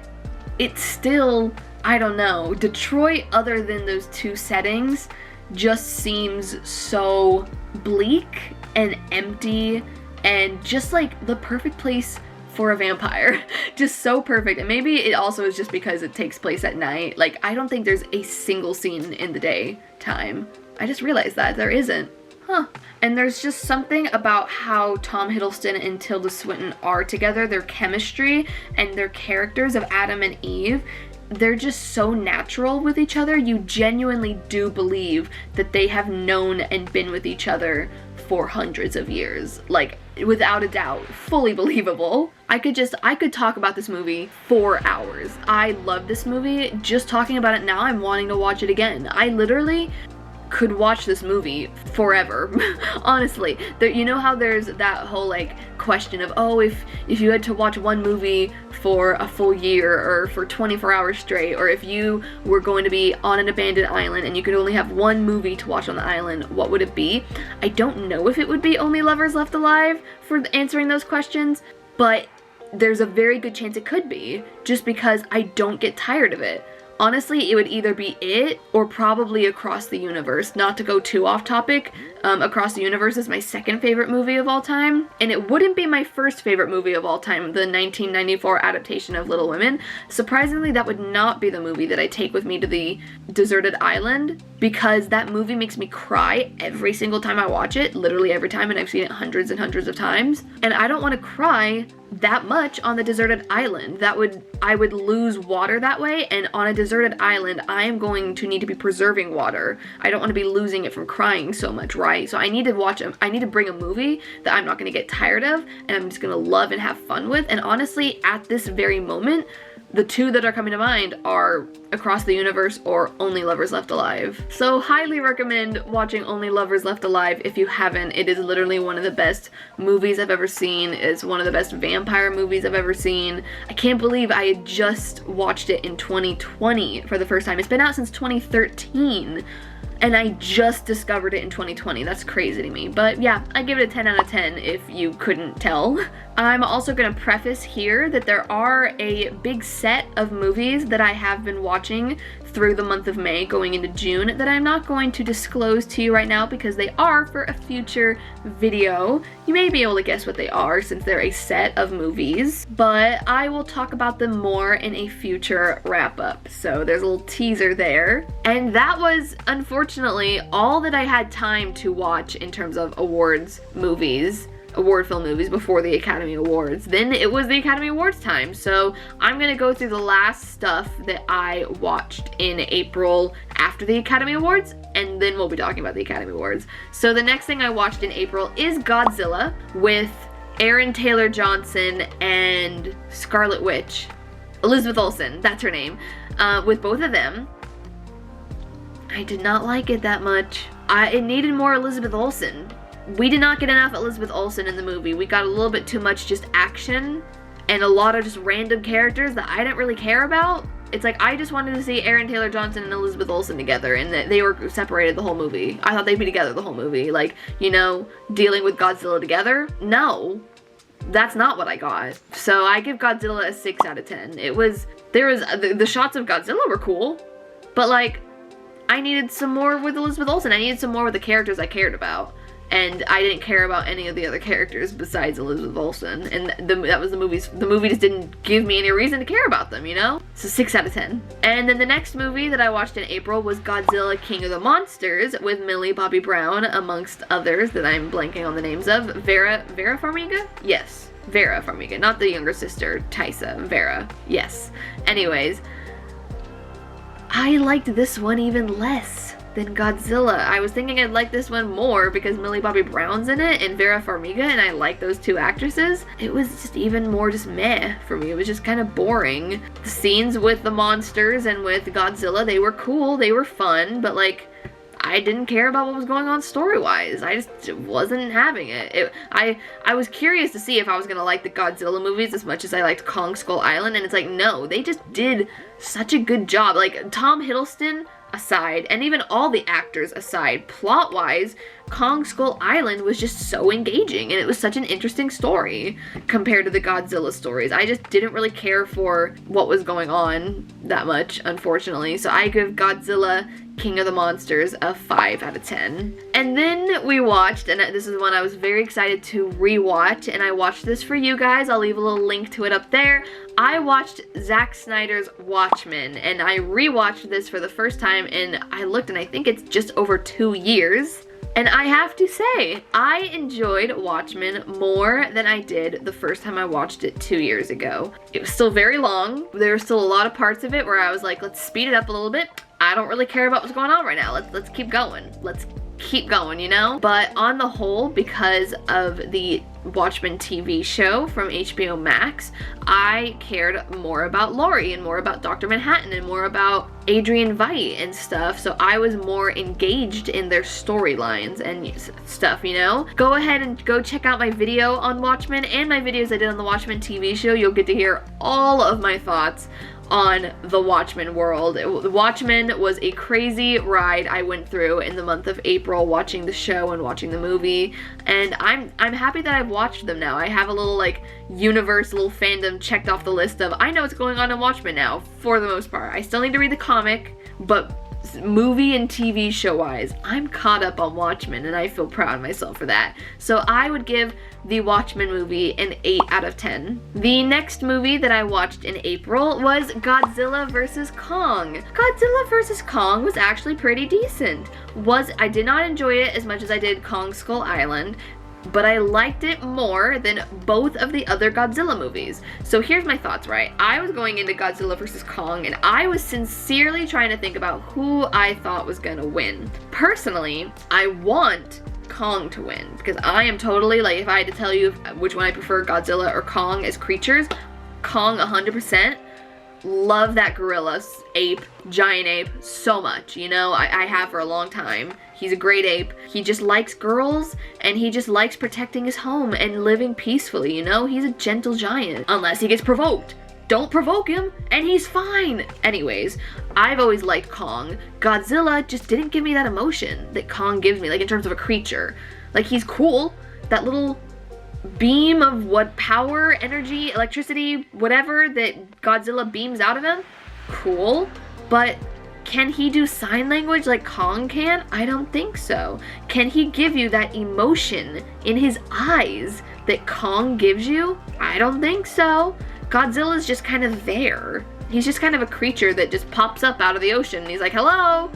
it's still, I don't know, Detroit, other than those two settings, just seems so bleak and empty, and just like the perfect place for a vampire. Just so perfect. And maybe it also is just because it takes place at night. Like, I don't think there's a single scene in the daytime. I just realized that there isn't. And there's just something about how Tom Hiddleston and Tilda Swinton are together, their chemistry and their characters of Adam and Eve. They're just so natural with each other. You genuinely do believe that they have known and been with each other for hundreds of years. Like, without a doubt, fully believable. I could talk about this movie for hours. I love this movie. Just talking about it now, I'm wanting to watch it again. I literally could watch this movie forever. Honestly, you know how there's that whole like question of, oh, if you had to watch one movie for a full year or for 24 hours straight, or if you were going to be on an abandoned island and you could only have one movie to watch on the island, what would it be? I don't know if it would be Only Lovers Left Alive for answering those questions, but there's a very good chance it could be, just because I don't get tired of it. Honestly, it would either be it or probably Across the Universe. Not to go too off topic, Across the Universe is my second favorite movie of all time, and it wouldn't be my first favorite movie of all time, the 1994 adaptation of Little Women. Surprisingly, that would not be the movie that I take with me to the deserted island, because that movie makes me cry every single time I watch it, literally every time, and I've seen it hundreds and hundreds of times, and I don't want to cry that much on the deserted island. I would lose water that way, and on a deserted island, I am going to need to be preserving water. I don't want to be losing it from crying so much, right? So I need to bring a movie that I'm not going to get tired of, and I'm just going to love and have fun with, and honestly, at this very moment, the two that are coming to mind are Across the Universe or Only Lovers Left Alive. So highly recommend watching Only Lovers Left Alive if you haven't. It is literally one of the best movies I've ever seen. It's one of the best vampire movies I've ever seen. I can't believe I had just watched it in 2020 for the first time. It's been out since 2013. And I just discovered it in 2020. That's crazy to me. But yeah, I give it a 10 out of 10 if you couldn't tell. I'm also gonna preface here that there are a big set of movies that I have been watching through the month of May going into June that I'm not going to disclose to you right now because they are for a future video. You may be able to guess what they are since they're a set of movies, but I will talk about them more in a future wrap-up. So there's a little teaser there. And that was, unfortunately, all that I had time to watch in terms of awards movies. Award film movies before the Academy Awards. Then it was the Academy Awards time, so I'm gonna go through the last stuff that I watched in April after the Academy Awards, and then we'll be talking about the Academy Awards. So the next thing I watched in April is Godzilla with Aaron Taylor Johnson and Scarlet Witch. Elizabeth Olsen, that's her name, with both of them. I did not like it that much. It needed more Elizabeth Olsen. We did not get enough Elizabeth Olsen in the movie. We got a little bit too much just action and a lot of just random characters that I didn't really care about. It's like I just wanted to see Aaron Taylor Johnson and Elizabeth Olsen together, and that they were separated the whole movie. I thought they'd be together the whole movie. Like, you know, dealing with Godzilla together. No, that's not what I got. So I give Godzilla a 6 out of 10. The shots of Godzilla were cool, but like, I needed some more with Elizabeth Olsen. I needed some more with the characters I cared about. And I didn't care about any of the other characters besides Elizabeth Olsen. And that was the movie just didn't give me any reason to care about them, you know? So 6 out of 10. And then the next movie that I watched in April was Godzilla King of the Monsters with Millie Bobby Brown, amongst others that I'm blanking on the names of. Vera Farmiga? Yes, Vera Farmiga, not the younger sister, Taissa, Vera, yes. Anyways, I liked this one even less than Godzilla. I was thinking I'd like this one more because Millie Bobby Brown's in it and Vera Farmiga, and I like those two actresses. It was just even more just meh for me. It was just kind of boring. The scenes with the monsters and with Godzilla, they were cool, they were fun, but like, I didn't care about what was going on story-wise. I just wasn't having it. I was curious to see if I was gonna like the Godzilla movies as much as I liked Kong Skull Island, and it's like, no, they just did such a good job. Like, Tom Hiddleston aside, and even all the actors aside, plot-wise, Kong Skull Island was just so engaging, and it was such an interesting story compared to the Godzilla stories. I just didn't really care for what was going on that much, unfortunately, so I give Godzilla King of the Monsters a 5 out of 10. And then we watched, and this is one I was very excited to rewatch, and I watched this for you guys. I'll leave a little link to it up there. I watched Zack Snyder's Watchmen, and I rewatched this for the first time, and I looked, and I think it's just over 2 years. And I have to say, I enjoyed Watchmen more than I did the first time I watched it 2 years ago. It was still very long. There were still a lot of parts of it where I was like, let's speed it up a little bit. I don't really care about what's going on right now. Let's keep going. Let's keep going, you know? But on the whole, because of the Watchmen TV show from HBO Max, I cared more about Laurie and more about Dr. Manhattan and more about Adrian Veidt and stuff, so I was more engaged in their storylines and stuff, you know? Go ahead and go check out my video on Watchmen and my videos I did on the Watchmen TV show. You'll get to hear all of my thoughts on the Watchmen world. Watchmen was a crazy ride I went through in the month of April watching the show and watching the movie, and I'm happy that I've watched them now. I have a little like universe, little fandom checked off the list of I know what's going on in Watchmen now, for the most part. I still need to read the comic, but movie and TV show wise, I'm caught up on Watchmen, and I feel proud of myself for that. So I would give the Watchmen movie an 8 out of 10. The next movie that I watched in April was Godzilla vs. Kong. Godzilla vs. Kong was actually pretty decent. I did not enjoy it as much as I did Kong Skull Island, but I liked it more than both of the other Godzilla movies. So here's my thoughts, right? I was going into Godzilla vs. Kong, and I was sincerely trying to think about who I thought was gonna win. Personally, I want Kong to win, because I am totally, like, if I had to tell you which one I prefer, Godzilla or Kong as creatures, Kong 100%. Love that gorilla ape, giant ape, so much, you know, I have for a long time. He's a great ape. He just likes girls, and he just likes protecting his home and living peacefully, you know? He's a gentle giant, unless he gets provoked. Don't provoke him, and he's fine. Anyways, I've always liked Kong. Godzilla just didn't give me that emotion that Kong gives me, like in terms of a creature. Like, he's cool, that little beam of what power, energy, electricity, whatever that Godzilla beams out of him, cool, but can he do sign language like Kong can? I don't think so. Can he give you that emotion in his eyes that Kong gives you? I don't think so. Godzilla's just kind of there. He's just kind of a creature that just pops up out of the ocean, and he's like, hello?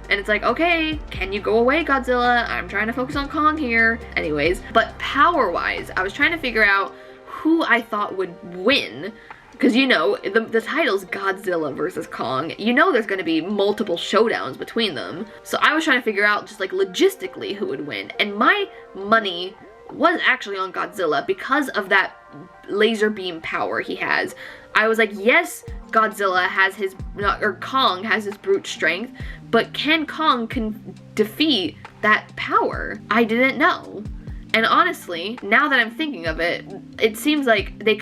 And it's like, okay, can you go away, Godzilla? I'm trying to focus on Kong here. Anyways, but power-wise, I was trying to figure out who I thought would win. Because, you know, the title's Godzilla vs. Kong. You know there's going to be multiple showdowns between them. So I was trying to figure out just, like, logistically who would win. And my money was actually on Godzilla because of that laser beam power he has. I was like, yes, Godzilla has his, or Kong has his brute strength, but can Kong defeat that power? I didn't know. And honestly, now that I'm thinking of it, it seems like they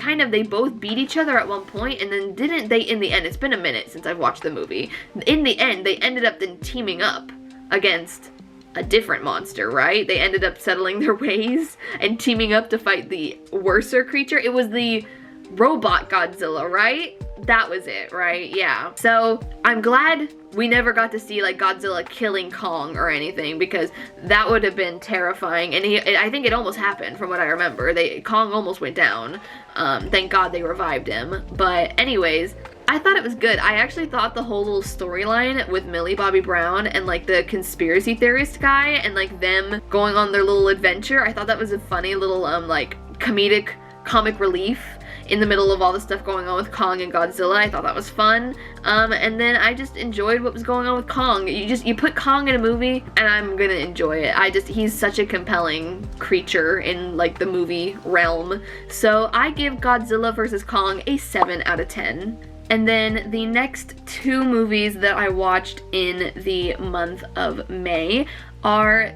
both beat each other at one point, and then didn't they, in the end, it's been a minute since I've watched the movie, in the end, they ended up then teaming up against a different monster, right? They ended up settling their ways and teaming up to fight the worser creature. It was the robot Godzilla, right? That was it, right? Yeah. So I'm glad we never got to see like Godzilla killing Kong or anything, because that would have been terrifying. And I think it almost happened from what I remember. Kong almost went down. Thank God they revived him. But anyways, I thought it was good. I actually thought the whole little storyline with Millie Bobby Brown and like the conspiracy theorist guy and like them going on their little adventure, I thought that was a funny little like comic relief in the middle of all the stuff going on with Kong and Godzilla. I thought that was fun. And then I just enjoyed what was going on with Kong. You put Kong in a movie and I'm gonna enjoy it. He's such a compelling creature in like the movie realm. So I give Godzilla vs. Kong a 7 out of 10. And then the next two movies that I watched in the month of May are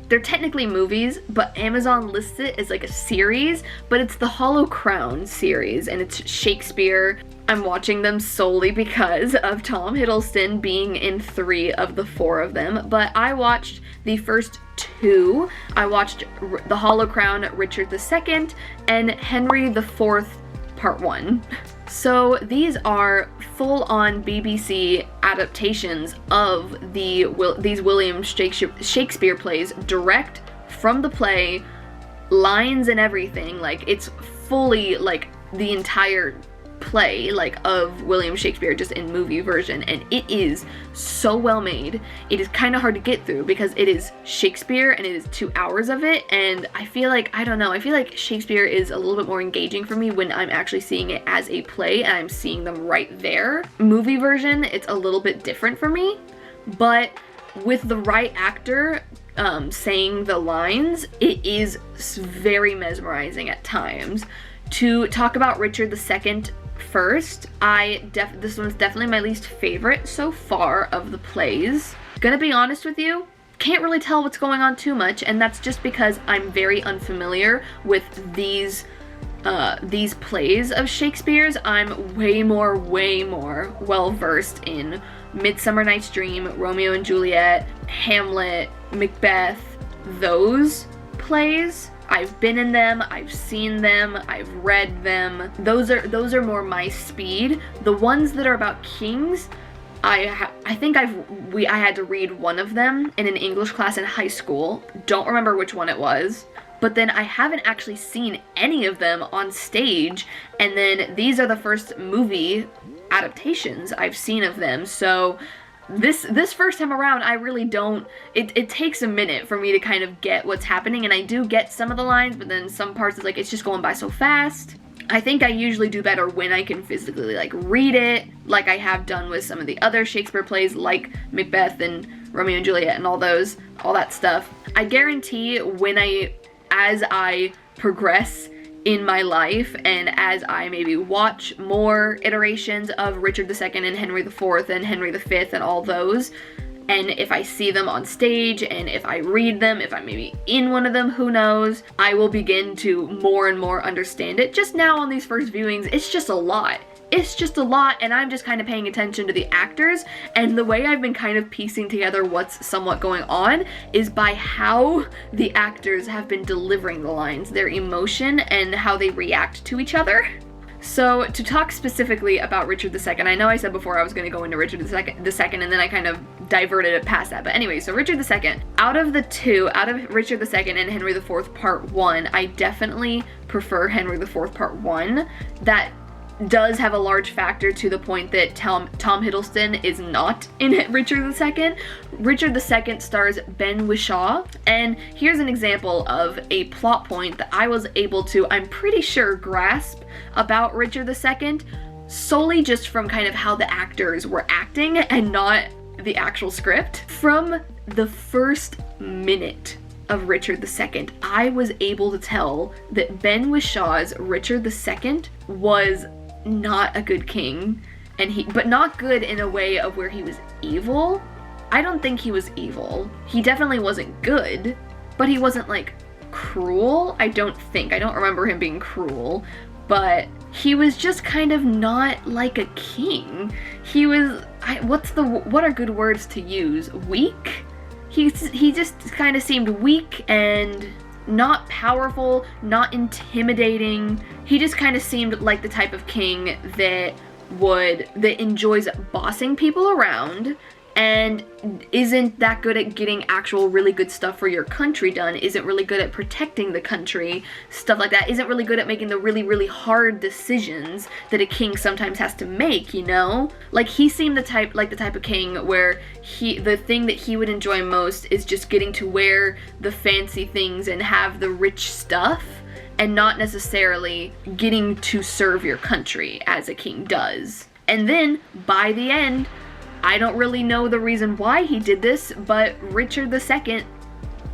they're technically movies, but Amazon lists it as like a series, but it's the Hollow Crown series, and it's Shakespeare. I'm watching them solely because of Tom Hiddleston being in 3 of the 4 of them, but I watched the first 2. I watched The Hollow Crown, Richard II, and Henry IV, Part 1. So these are full-on BBC adaptations of these William Shakespeare plays, direct from the play, lines and everything. Like, it's fully like the entire play like of William Shakespeare, just in movie version, and it is so well made. It is kind of hard to get through because it is Shakespeare and it is 2 hours of it, and I feel like Shakespeare is a little bit more engaging for me when I'm actually seeing it as a play and I'm seeing them right there. Movie version, it's a little bit different for me, but with the right actor saying the lines, it is very mesmerizing at times. To talk about Richard II first, this one's definitely my least favorite so far of the plays. Gonna be honest with you, can't really tell what's going on too much, and that's just because I'm very unfamiliar with these plays of Shakespeare's. I'm way more well-versed in Midsummer Night's Dream, Romeo and Juliet, Hamlet, Macbeth, those plays. I've been in them, I've seen them, I've read them. Those are more my speed. The ones that are about kings, I think I had to read one of them in an English class in high school. Don't remember which one it was. But then I haven't actually seen any of them on stage, and then these are the first movie adaptations I've seen of them. So this first time around, I really don't, it takes a minute for me to kind of get what's happening, and I do get some of the lines, but then some parts it's just going by so fast. I think I usually do better when I can physically like read it, like I have done with some of the other Shakespeare plays like Macbeth and Romeo and Juliet and all that stuff. I guarantee as I progress in my life and as I maybe watch more iterations of Richard II and Henry IV and Henry V and all those, and if I see them on stage and if I read them, if I'm maybe in one of them, who knows, I will begin to more and more understand it. Just now on these first viewings, it's just a lot. It's just a lot, and I'm just kind of paying attention to the actors, and the way I've been kind of piecing together what's somewhat going on is by how the actors have been delivering the lines, their emotion, and how they react to each other. So to talk specifically about Richard II, I know I said before I was going to go into Richard II, and then I kind of diverted it past that. But anyway, so Richard II, out of Richard II and Henry IV Part 1, I definitely prefer Henry IV Part 1. That does have a large factor to the point that Tom Hiddleston is not in Richard II. Richard II stars Ben Whishaw, and here's an example of a plot point that I was able to, I'm pretty sure, grasp about Richard II solely just from kind of how the actors were acting and not the actual script. From the first minute of Richard II, I was able to tell that Ben Wishaw's Richard II was not a good king, but not good in a way of where he was evil. I don't think he was evil. He definitely wasn't good, but he wasn't like cruel. I don't remember him being cruel, but he was just kind of not like a king. He was, what are good words to use? Weak? He just kind of seemed weak and not powerful, not intimidating. He just kind of seemed like the type of king that enjoys bossing people around and isn't that good at getting actual really good stuff for your country done, isn't really good at protecting the country, stuff like that, isn't really good at making the really, really hard decisions that a king sometimes has to make, you know? Like, he seemed the type of king where the thing that he would enjoy most is just getting to wear the fancy things and have the rich stuff, and not necessarily getting to serve your country as a king does. And then, by the end, I don't really know the reason why he did this, but Richard II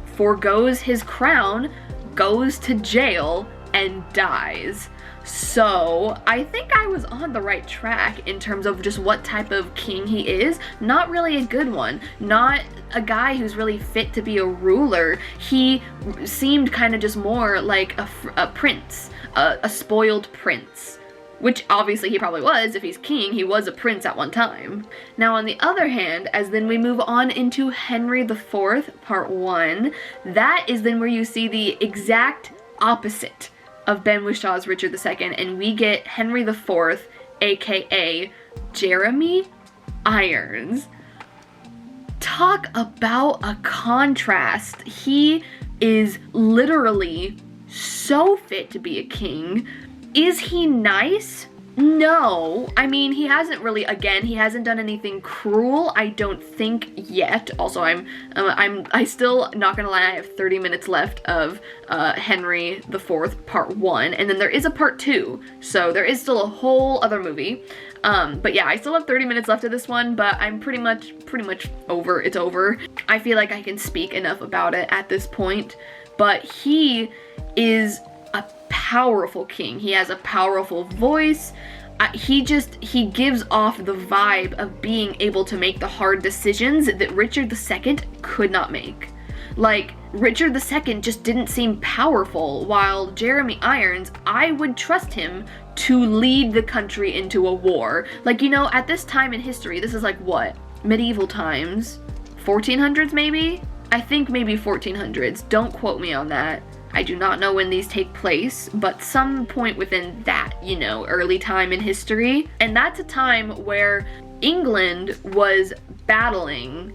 forgoes his crown, goes to jail, and dies. So I think I was on the right track in terms of just what type of king he is. Not really a good one. Not a guy who's really fit to be a ruler. He seemed kind of just more like a prince, a spoiled prince. Which obviously he probably was. If he's king, he was a prince at one time. Now on the other hand, as then we move on into Henry IV Part 1, that is then where you see the exact opposite of Ben Wishaw's Richard II, and we get Henry IV, aka Jeremy Irons. Talk about a contrast. He is literally so fit to be a king. Is he nice? No. I mean, he hasn't really, he hasn't done anything cruel, I don't think, yet. Also, I still, not gonna lie, I have 30 minutes left of Henry IV Part 1, and then there is a Part 2, so there is still a whole other movie. But yeah, I still have 30 minutes left of this one, but I'm pretty much over. It's over. I feel like I can speak enough about it at this point, but he is a powerful king. He has a powerful voice. He gives off the vibe of being able to make the hard decisions that Richard II could not make. Like, Richard II just didn't seem powerful, while Jeremy Irons, I would trust him to lead the country into a war. Like, you know, at this time in history, this is like what? Medieval times? 1400s maybe? I think maybe 1400s. Don't quote me on that. I do not know when these take place, but some point within that, you know, early time in history. And that's a time where England was battling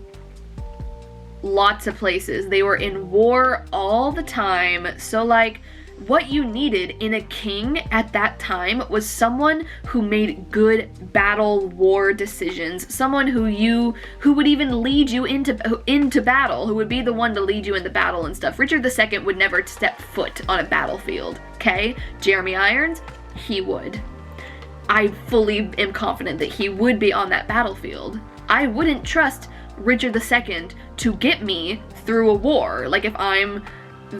lots of places. They were in war all the time. So like, what you needed in a king at that time was someone who made good battle war decisions, someone who would even lead you into battle, who would be the one to lead you in the battle and stuff. Richard II would never step foot on a battlefield, okay? Jeremy Irons, he would. I fully am confident that he would be on that battlefield. I wouldn't trust Richard II to get me through a war. Like, if I'm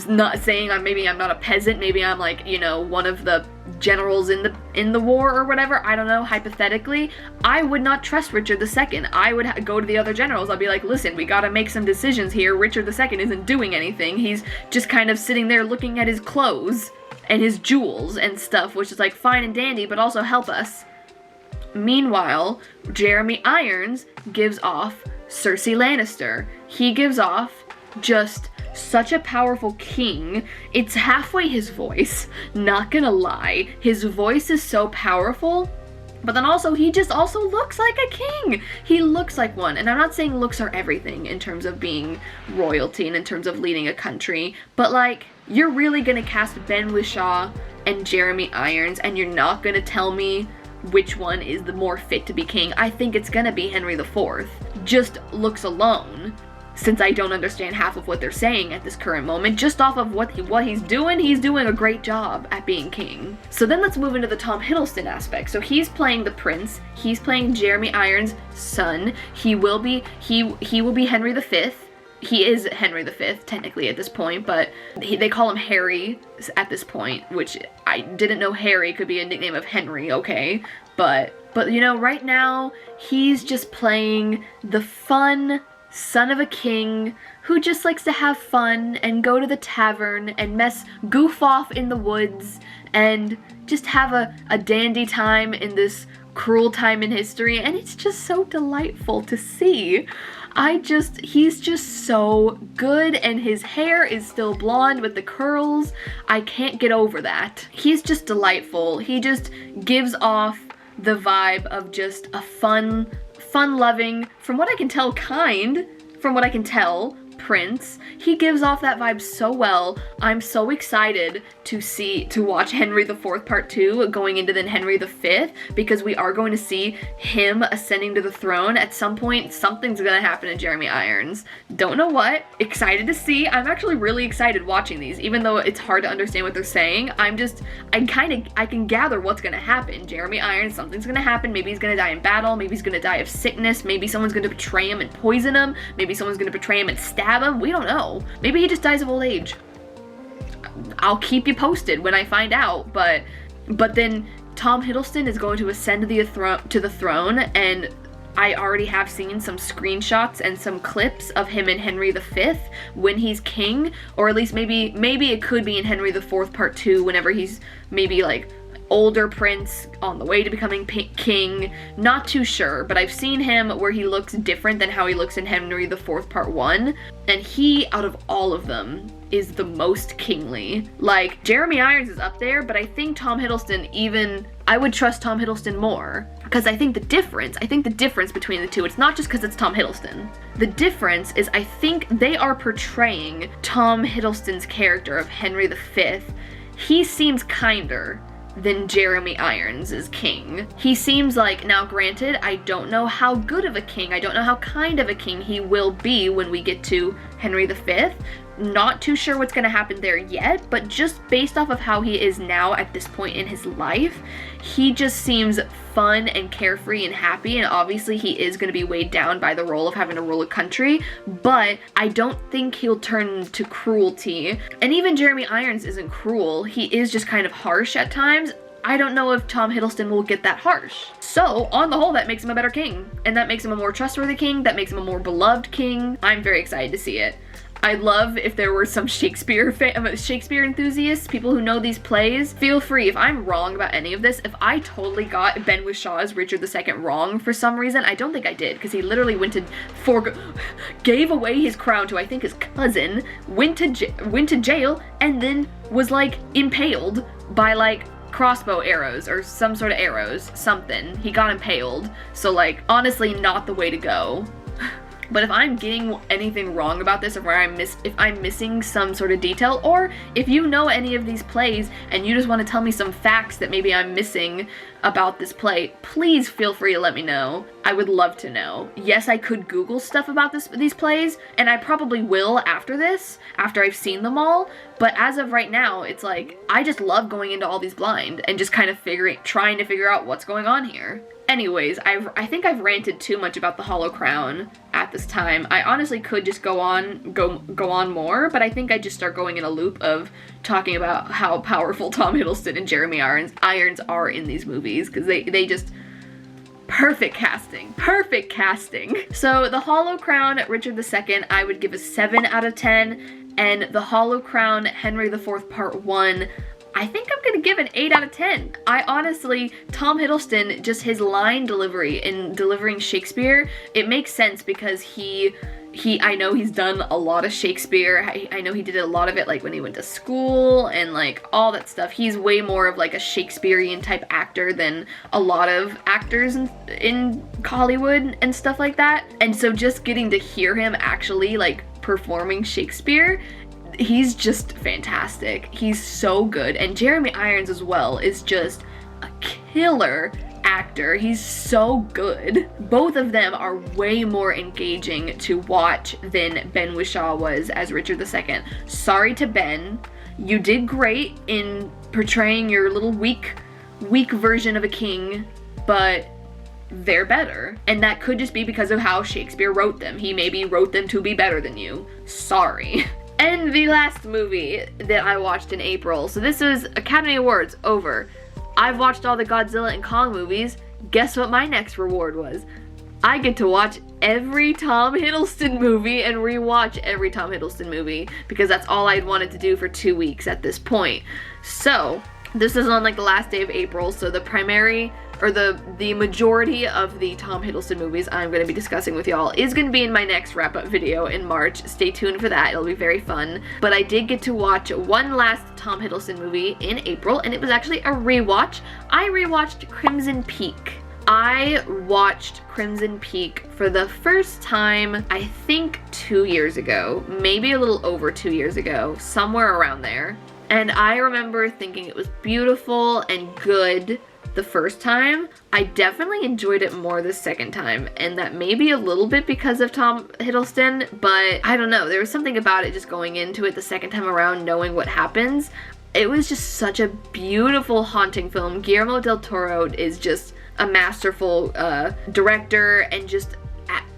not saying maybe I'm not a peasant, maybe I'm like, you know, one of the generals in the war or whatever, I don't know, hypothetically, I would not trust Richard II. I would go to the other generals. I'd be like, listen, we gotta make some decisions here. Richard II isn't doing anything. He's just kind of sitting there looking at his clothes and his jewels and stuff, which is like fine and dandy, but also help us. Meanwhile, Jeremy Irons gives off Cersei Lannister. He gives off just such a powerful king. It's halfway his voice, not gonna lie. His voice is so powerful, but then also he just also looks like a king. He looks like one. And I'm not saying looks are everything in terms of being royalty and in terms of leading a country, but like, you're really gonna cast Ben Whishaw and Jeremy Irons and you're not gonna tell me which one is the more fit to be king. I think it's gonna be Henry IV. Just looks alone. Since I don't understand half of what they're saying at this current moment, just off of what he's doing a great job at being king. So then let's move into the Tom Hiddleston aspect. So he's playing the prince, he's playing Jeremy Irons' son, he will be Henry V. He is Henry V, technically, at this point, but they call him Harry at this point, which I didn't know Harry could be a nickname of Henry, okay? But you know, right now, he's just playing the fun son of a king who just likes to have fun and go to the tavern and goof off in the woods and just have a dandy time in this cruel time in history, and it's just so delightful to see. He's just so good, and his hair is still blonde with the curls. I can't get over that. He's just delightful. He just gives off the vibe of just a fun-loving, from what I can tell, prince. He gives off that vibe so well. I'm so excited to watch Henry IV Part 2 going into then Henry V, because we are going to see him ascending to the throne at some point. Something's gonna happen to Jeremy Irons. Don't know what. Excited to see. I'm actually really excited watching these, even though it's hard to understand what they're saying. I can gather what's gonna happen. Jeremy Irons, something's gonna happen. Maybe he's gonna die in battle. Maybe he's gonna die of sickness. Maybe someone's gonna betray him and poison him. Maybe someone's gonna betray him and stab him. We don't know. Maybe he just dies of old age. I'll keep you posted when I find out, but then Tom Hiddleston is going to ascend to the throne, and I already have seen some screenshots and some clips of him and Henry V when he's king, or at least maybe it could be in Henry IV Part 2 whenever he's maybe like older prince on the way to becoming king. Not too sure, but I've seen him where he looks different than how he looks in Henry IV Part 1, and he, out of all of them, is the most kingly. Like, Jeremy Irons is up there, but I think Tom Hiddleston I would trust Tom Hiddleston more, because I think the difference between the two, it's not just because it's Tom Hiddleston. The difference is I think they are portraying Tom Hiddleston's character of Henry V. He seems kinder than Jeremy Irons is king. He seems like, now granted, I don't know how good of a king, I don't know how kind of a king he will be when we get to Henry V. Not too sure what's gonna happen there yet, but just based off of how he is now at this point in his life, he just seems fun and carefree and happy, and obviously he is gonna be weighed down by the role of having to rule a country, but I don't think he'll turn to cruelty. And even Jeremy Irons isn't cruel, he is just kind of harsh at times. I don't know if Tom Hiddleston will get that harsh. So, on the whole, that makes him a better king, and that makes him a more trustworthy king, that makes him a more beloved king. I'm very excited to see it. I'd love if there were some Shakespeare enthusiasts, people who know these plays. Feel free, if I'm wrong about any of this, if I totally got Ben Wishaw's Richard II wrong for some reason, I don't think I did, because he literally gave away his crown to, I think, his cousin, went to jail, and then was like impaled by like crossbow arrows or some sort of arrows, something. He got impaled. So like, honestly, not the way to go. But if I'm getting anything wrong about this, or if I'm missing some sort of detail, or if you know any of these plays and you just want to tell me some facts that maybe I'm missing about this play, please feel free to let me know. I would love to know. Yes, I could Google stuff about these plays, and I probably will after this, after I've seen them all, but as of right now, it's like, I just love going into all these blind and just kind of trying to figure out what's going on here. Anyways, I think I've ranted too much about the Hollow Crown at this time. I honestly could just go on more, but I think I'd just start going in a loop of talking about how powerful Tom Hiddleston and Jeremy Irons are in these movies, because they just... perfect casting. Perfect casting. So the Hollow Crown, Richard II, I would give a 7 out of 10, and the Hollow Crown, Henry IV Part 1, I think I'm gonna give an 8 out of 10. I honestly, Tom Hiddleston, just his line delivery in delivering Shakespeare, it makes sense because I know he's done a lot of Shakespeare. I know he did a lot of it like when he went to school and like all that stuff. He's way more of like a Shakespearean type actor than a lot of actors in Hollywood and stuff like that. And so just getting to hear him actually like performing Shakespeare, he's just fantastic. He's so good. And Jeremy Irons as well is just a killer actor. He's so good. Both of them are way more engaging to watch than Ben Whishaw was as Richard II. Sorry to Ben. You did great in portraying your little weak version of a king, but they're better. And that could just be because of how Shakespeare wrote them. He maybe wrote them to be better than you. Sorry. And the last movie that I watched in April, so this is Academy Awards, over. I've watched all the Godzilla and Kong movies. Guess what my next reward was? I get to watch every Tom Hiddleston movie and rewatch every Tom Hiddleston movie, because that's all I'd wanted to do for 2 weeks at this point. So, this is on like the last day of April, so the primary, or the majority of the Tom Hiddleston movies I'm going to be discussing with y'all is going to be in my next wrap-up video in March. Stay tuned for that. It'll be very fun. But I did get to watch one last Tom Hiddleston movie in April, and it was actually a rewatch. I rewatched Crimson Peak. I watched Crimson Peak for the first time, I think 2 years ago, maybe a little over 2 years ago, somewhere around there. And I remember thinking it was beautiful and good the first time. I definitely enjoyed it more the second time, and that may be a little bit because of Tom Hiddleston, but I don't know, there was something about it just going into it the second time around, knowing what happens. It was just such a beautiful, haunting film. Guillermo del Toro is just a masterful director, and just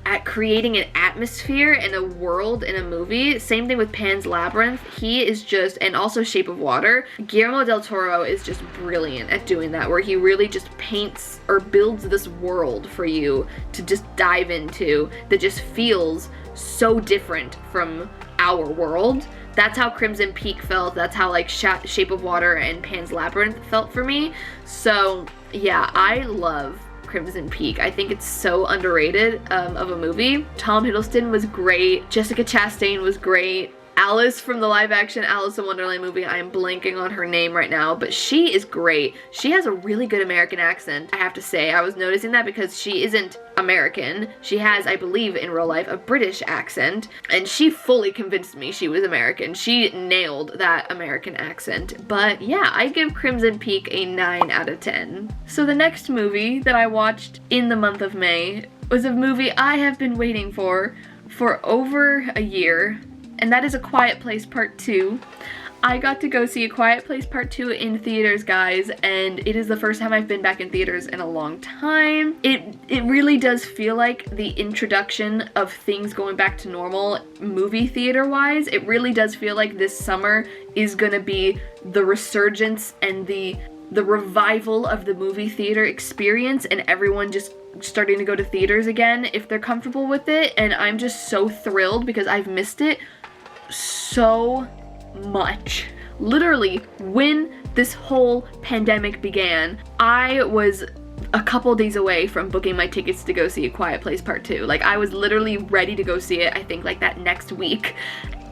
at creating an atmosphere and a world in a movie. Same thing with Pan's Labyrinth. He is just, and also Shape of Water. Guillermo del Toro is just brilliant at doing that, where he really just paints or builds this world for you to just dive into that just feels so different from our world. That's how Crimson Peak felt. That's how like Shape of Water and Pan's Labyrinth felt for me. So yeah, I love Crimson Peak. I think it's so underrated of a movie. Tom Hiddleston was great. Jessica Chastain was great. Alice from the live action Alice in Wonderland movie, I am blanking on her name right now, but she is great. She has a really good American accent, I have to say. I was noticing that because she isn't American. She has, I believe, in real life, a British accent, and she fully convinced me she was American. She nailed that American accent. But yeah, I give Crimson Peak a 9 out of 10. So the next movie that I watched in the month of May was a movie I have been waiting for over a year, and that is A Quiet Place Part 2. I got to go see A Quiet Place Part 2 in theaters, guys, and it is the first time I've been back in theaters in a long time. It really does feel like the introduction of things going back to normal movie theater-wise. It really does feel like this summer is gonna be the resurgence and the revival of the movie theater experience, and everyone just starting to go to theaters again if they're comfortable with it, and I'm just so thrilled because I've missed it so much. Literally, when this whole pandemic began, I was a couple days away from booking my tickets to go see A Quiet Place Part 2. Like, I was literally ready to go see it, I think, like, that next week.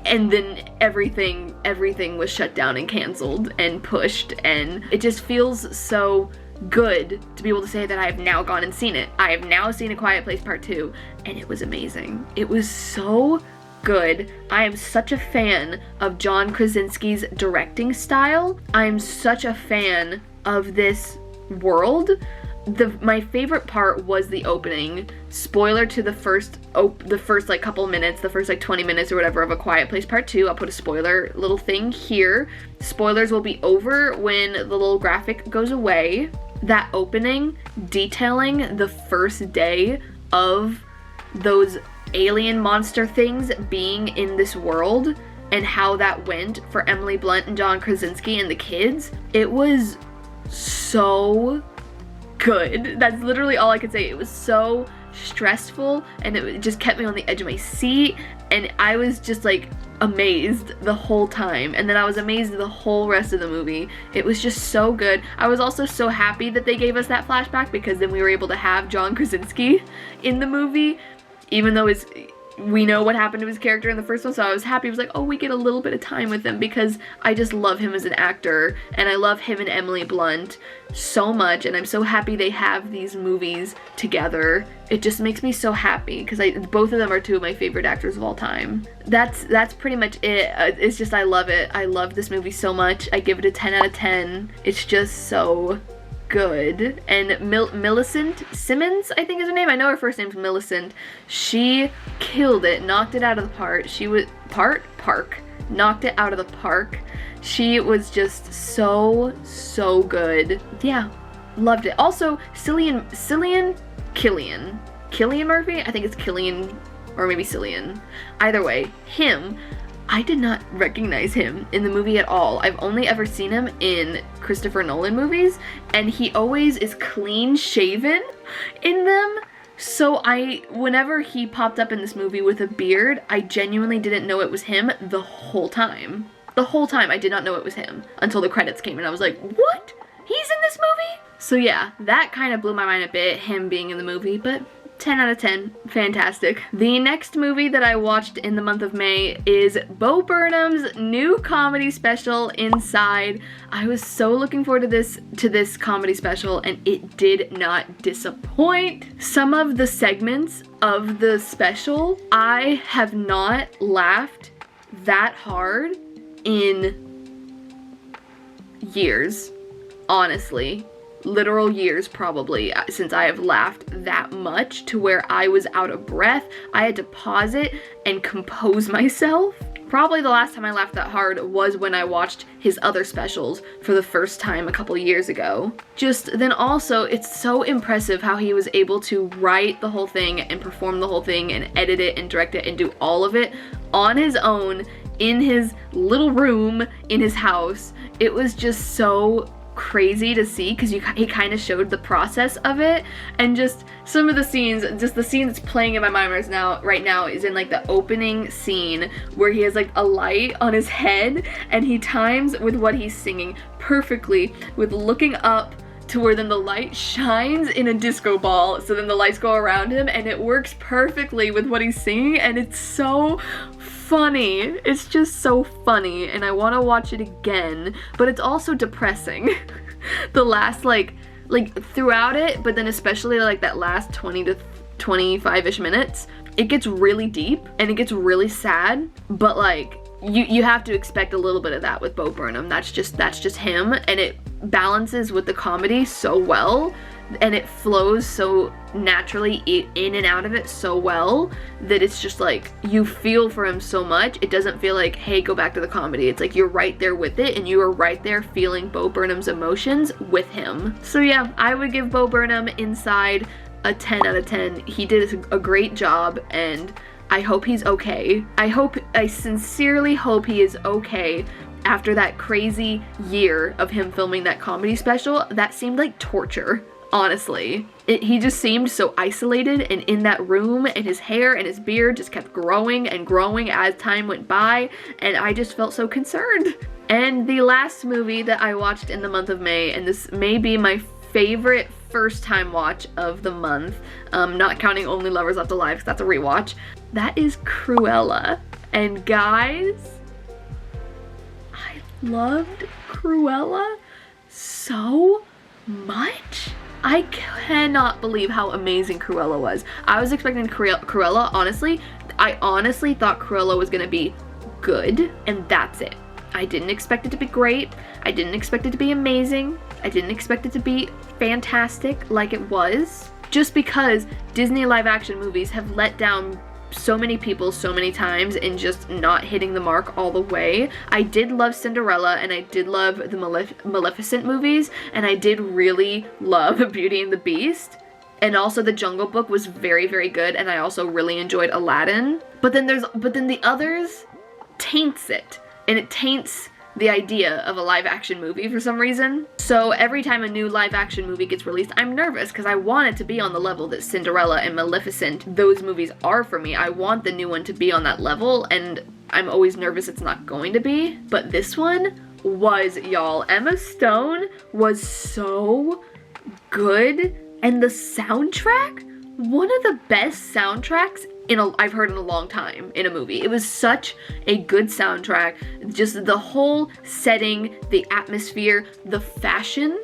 And then everything was shut down and canceled and pushed, and it just feels so good to be able to say that I have now gone and seen it. I have now seen A Quiet Place Part 2, and it was amazing. It was so good. I am such a fan of John Krasinski's directing style. I am such a fan of this world. My favorite part was the opening. Spoiler to the first like couple minutes, the first like 20 minutes or whatever of A Quiet Place Part 2. I'll put a spoiler little thing here. Spoilers will be over when the little graphic goes away. That opening, detailing the first day of those alien monster things being in this world and how that went for Emily Blunt and John Krasinski and the kids. It was so good. That's literally all I could say. It was so stressful, and it just kept me on the edge of my seat, and I was just like amazed the whole time, and then I was amazed the whole rest of the movie. It was just so good. I was also so happy that they gave us that flashback, because then we were able to have John Krasinski in the movie, even though we know what happened to his character in the first one, so I was happy. I was like, oh, we get a little bit of time with him, because I just love him as an actor, and I love him and Emily Blunt so much, and I'm so happy they have these movies together. It just makes me so happy, because both of them are two of my favorite actors of all time. That's pretty much it. It's just, I love it. I love this movie so much. I give it a 10 out of 10. It's just so good. And Millicent Simmons, I think is her name. I know her first name's Millicent. She killed it, knocked it out of the park. She was knocked it out of the park. She was just so good. Yeah, loved it. Also, Cillian Murphy? I think it's Killian, or maybe Cillian. Either way, him, I did not recognize him in the movie at all. I've only ever seen him in Christopher Nolan movies, and he always is clean shaven in them. So whenever he popped up in this movie with a beard, I genuinely didn't know it was him the whole time. The whole time I did not know it was him until the credits came, and I was like, what? He's in this movie? So yeah, that kind of blew my mind a bit, him being in the movie, but 10 out of 10, fantastic. The next movie that I watched in the month of May is Bo Burnham's new comedy special, Inside. I was so looking forward to this comedy special, and it did not disappoint. Some of the segments of the special, I have not laughed that hard in years, honestly. Literal years probably since I have laughed that much to where I was out of breath. I had to pause it and compose myself. Probably the last time I laughed that hard was when I watched his other specials for the first time a couple years ago. Then also, it's so impressive how he was able to write the whole thing and perform the whole thing and edit it and direct it and do all of it on his own in his little room in his house. It was just so crazy to see, because he kind of showed the process of it, and just some of the scenes, just the scene that's playing in my mind right now is in like the opening scene where he has like a light on his head, and he times with what he's singing perfectly with looking up to where then the light shines in a disco ball, so then the lights go around him, and it works perfectly with what he's singing, and it's so funny. It's just so funny, and I want to watch it again, but it's also depressing. The last like throughout it, but then especially like that last 20 to 25-ish minutes, it gets really deep and it gets really sad, but like you have to expect a little bit of that with Bo Burnham. That's just him, and it balances with the comedy so well, and it flows so naturally in and out of it so well that it's just like you feel for him so much. It doesn't feel like, hey, go back to the comedy. It's like you're right there with it, and you are right there feeling Bo Burnham's emotions with him. So yeah, I would give Bo Burnham Inside a 10 out of 10. He did a great job, and I hope he's okay. I sincerely hope he is okay after that crazy year of him filming that comedy special. That seemed like torture. honestly. He just seemed so isolated and in that room, and his hair and his beard just kept growing and growing as time went by, and I just felt so concerned. And the last movie that I watched in the month of May, and this may be my favorite first time watch of the month, not counting Only Lovers Left Alive because that's a rewatch, that is Cruella. And guys, I loved Cruella so much. I cannot believe how amazing Cruella was. I was expecting Cruella, honestly, I honestly thought Cruella was gonna be good, and that's it. I didn't expect it to be great. I didn't expect it to be amazing. I didn't expect it to be fantastic like it was. Just because Disney live action movies have let down so many people so many times and just not hitting the mark all the way. I did love Cinderella, and I did love the Maleficent movies, and I did really love Beauty and the Beast, and also The Jungle Book was very, very good, and I also really enjoyed Aladdin. But then the others taints it, and it taints the idea of a live action movie for some reason. So every time a new live action movie gets released, I'm nervous because I want it to be on the level that Cinderella and Maleficent, those movies are for me. I want the new one to be on that level, and I'm always nervous it's not going to be. But this one was, y'all. Emma Stone was so good, and the soundtrack, one of the best soundtracks I've heard in a long time in a movie. It was such a good soundtrack. Just the whole setting, the atmosphere, the fashion.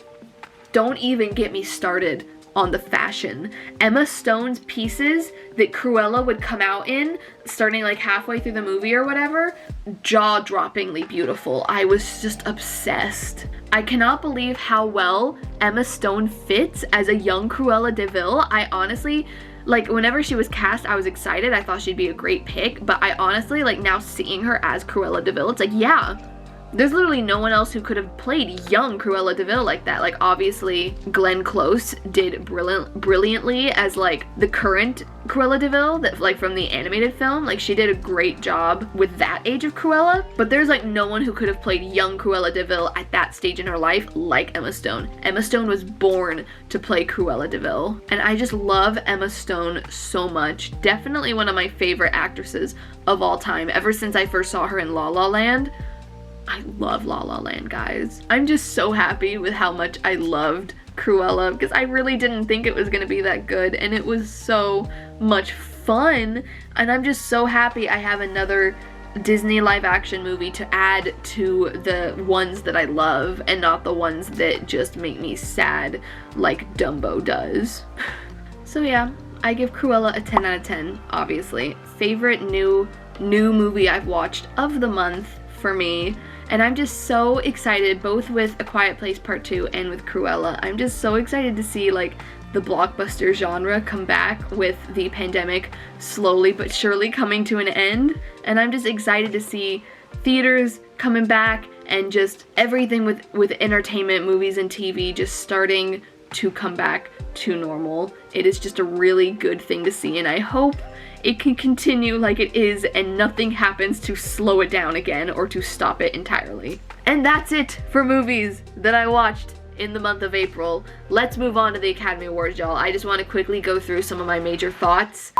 Don't even get me started on the fashion. Emma Stone's pieces that Cruella would come out in, starting like halfway through the movie or whatever, jaw-droppingly beautiful. I was just obsessed. I cannot believe how well Emma Stone fits as a young Cruella de Vil. I honestly, like, whenever she was cast, I was excited. I thought she'd be a great pick, but I honestly, like, now seeing her as Cruella de Vil, it's like, yeah, there's literally no one else who could have played young Cruella de Vil like that. Like, obviously, Glenn Close did brilliantly as, like, the current Cruella de Vil, that, like, from the animated film. Like, she did a great job with that age of Cruella, but there's, like, no one who could have played young Cruella de Vil at that stage in her life like Emma Stone. Emma Stone was born to play Cruella de Vil, and I just love Emma Stone so much. Definitely one of my favorite actresses of all time, ever since I first saw her in La La Land. I love La La Land, guys. I'm just so happy with how much I loved Cruella, because I really didn't think it was gonna be that good, and it was so much fun, and I'm just so happy I have another Disney live action movie to add to the ones that I love, and not the ones that just make me sad like Dumbo does. So yeah, I give Cruella a 10 out of 10, obviously. Favorite new movie I've watched of the month for me. And I'm just so excited, both with A Quiet Place Part 2 and with Cruella. I'm just so excited to see, like, the blockbuster genre come back with the pandemic slowly but surely coming to an end. And I'm just excited to see theaters coming back and just everything with entertainment, movies, and TV just starting to come back to normal. It is just a really good thing to see, and I hope it can continue like it is and nothing happens to slow it down again or to stop it entirely. And that's it for movies that I watched in the month of April. Let's move on to the Academy Awards, y'all. I just want to quickly go through some of my major thoughts.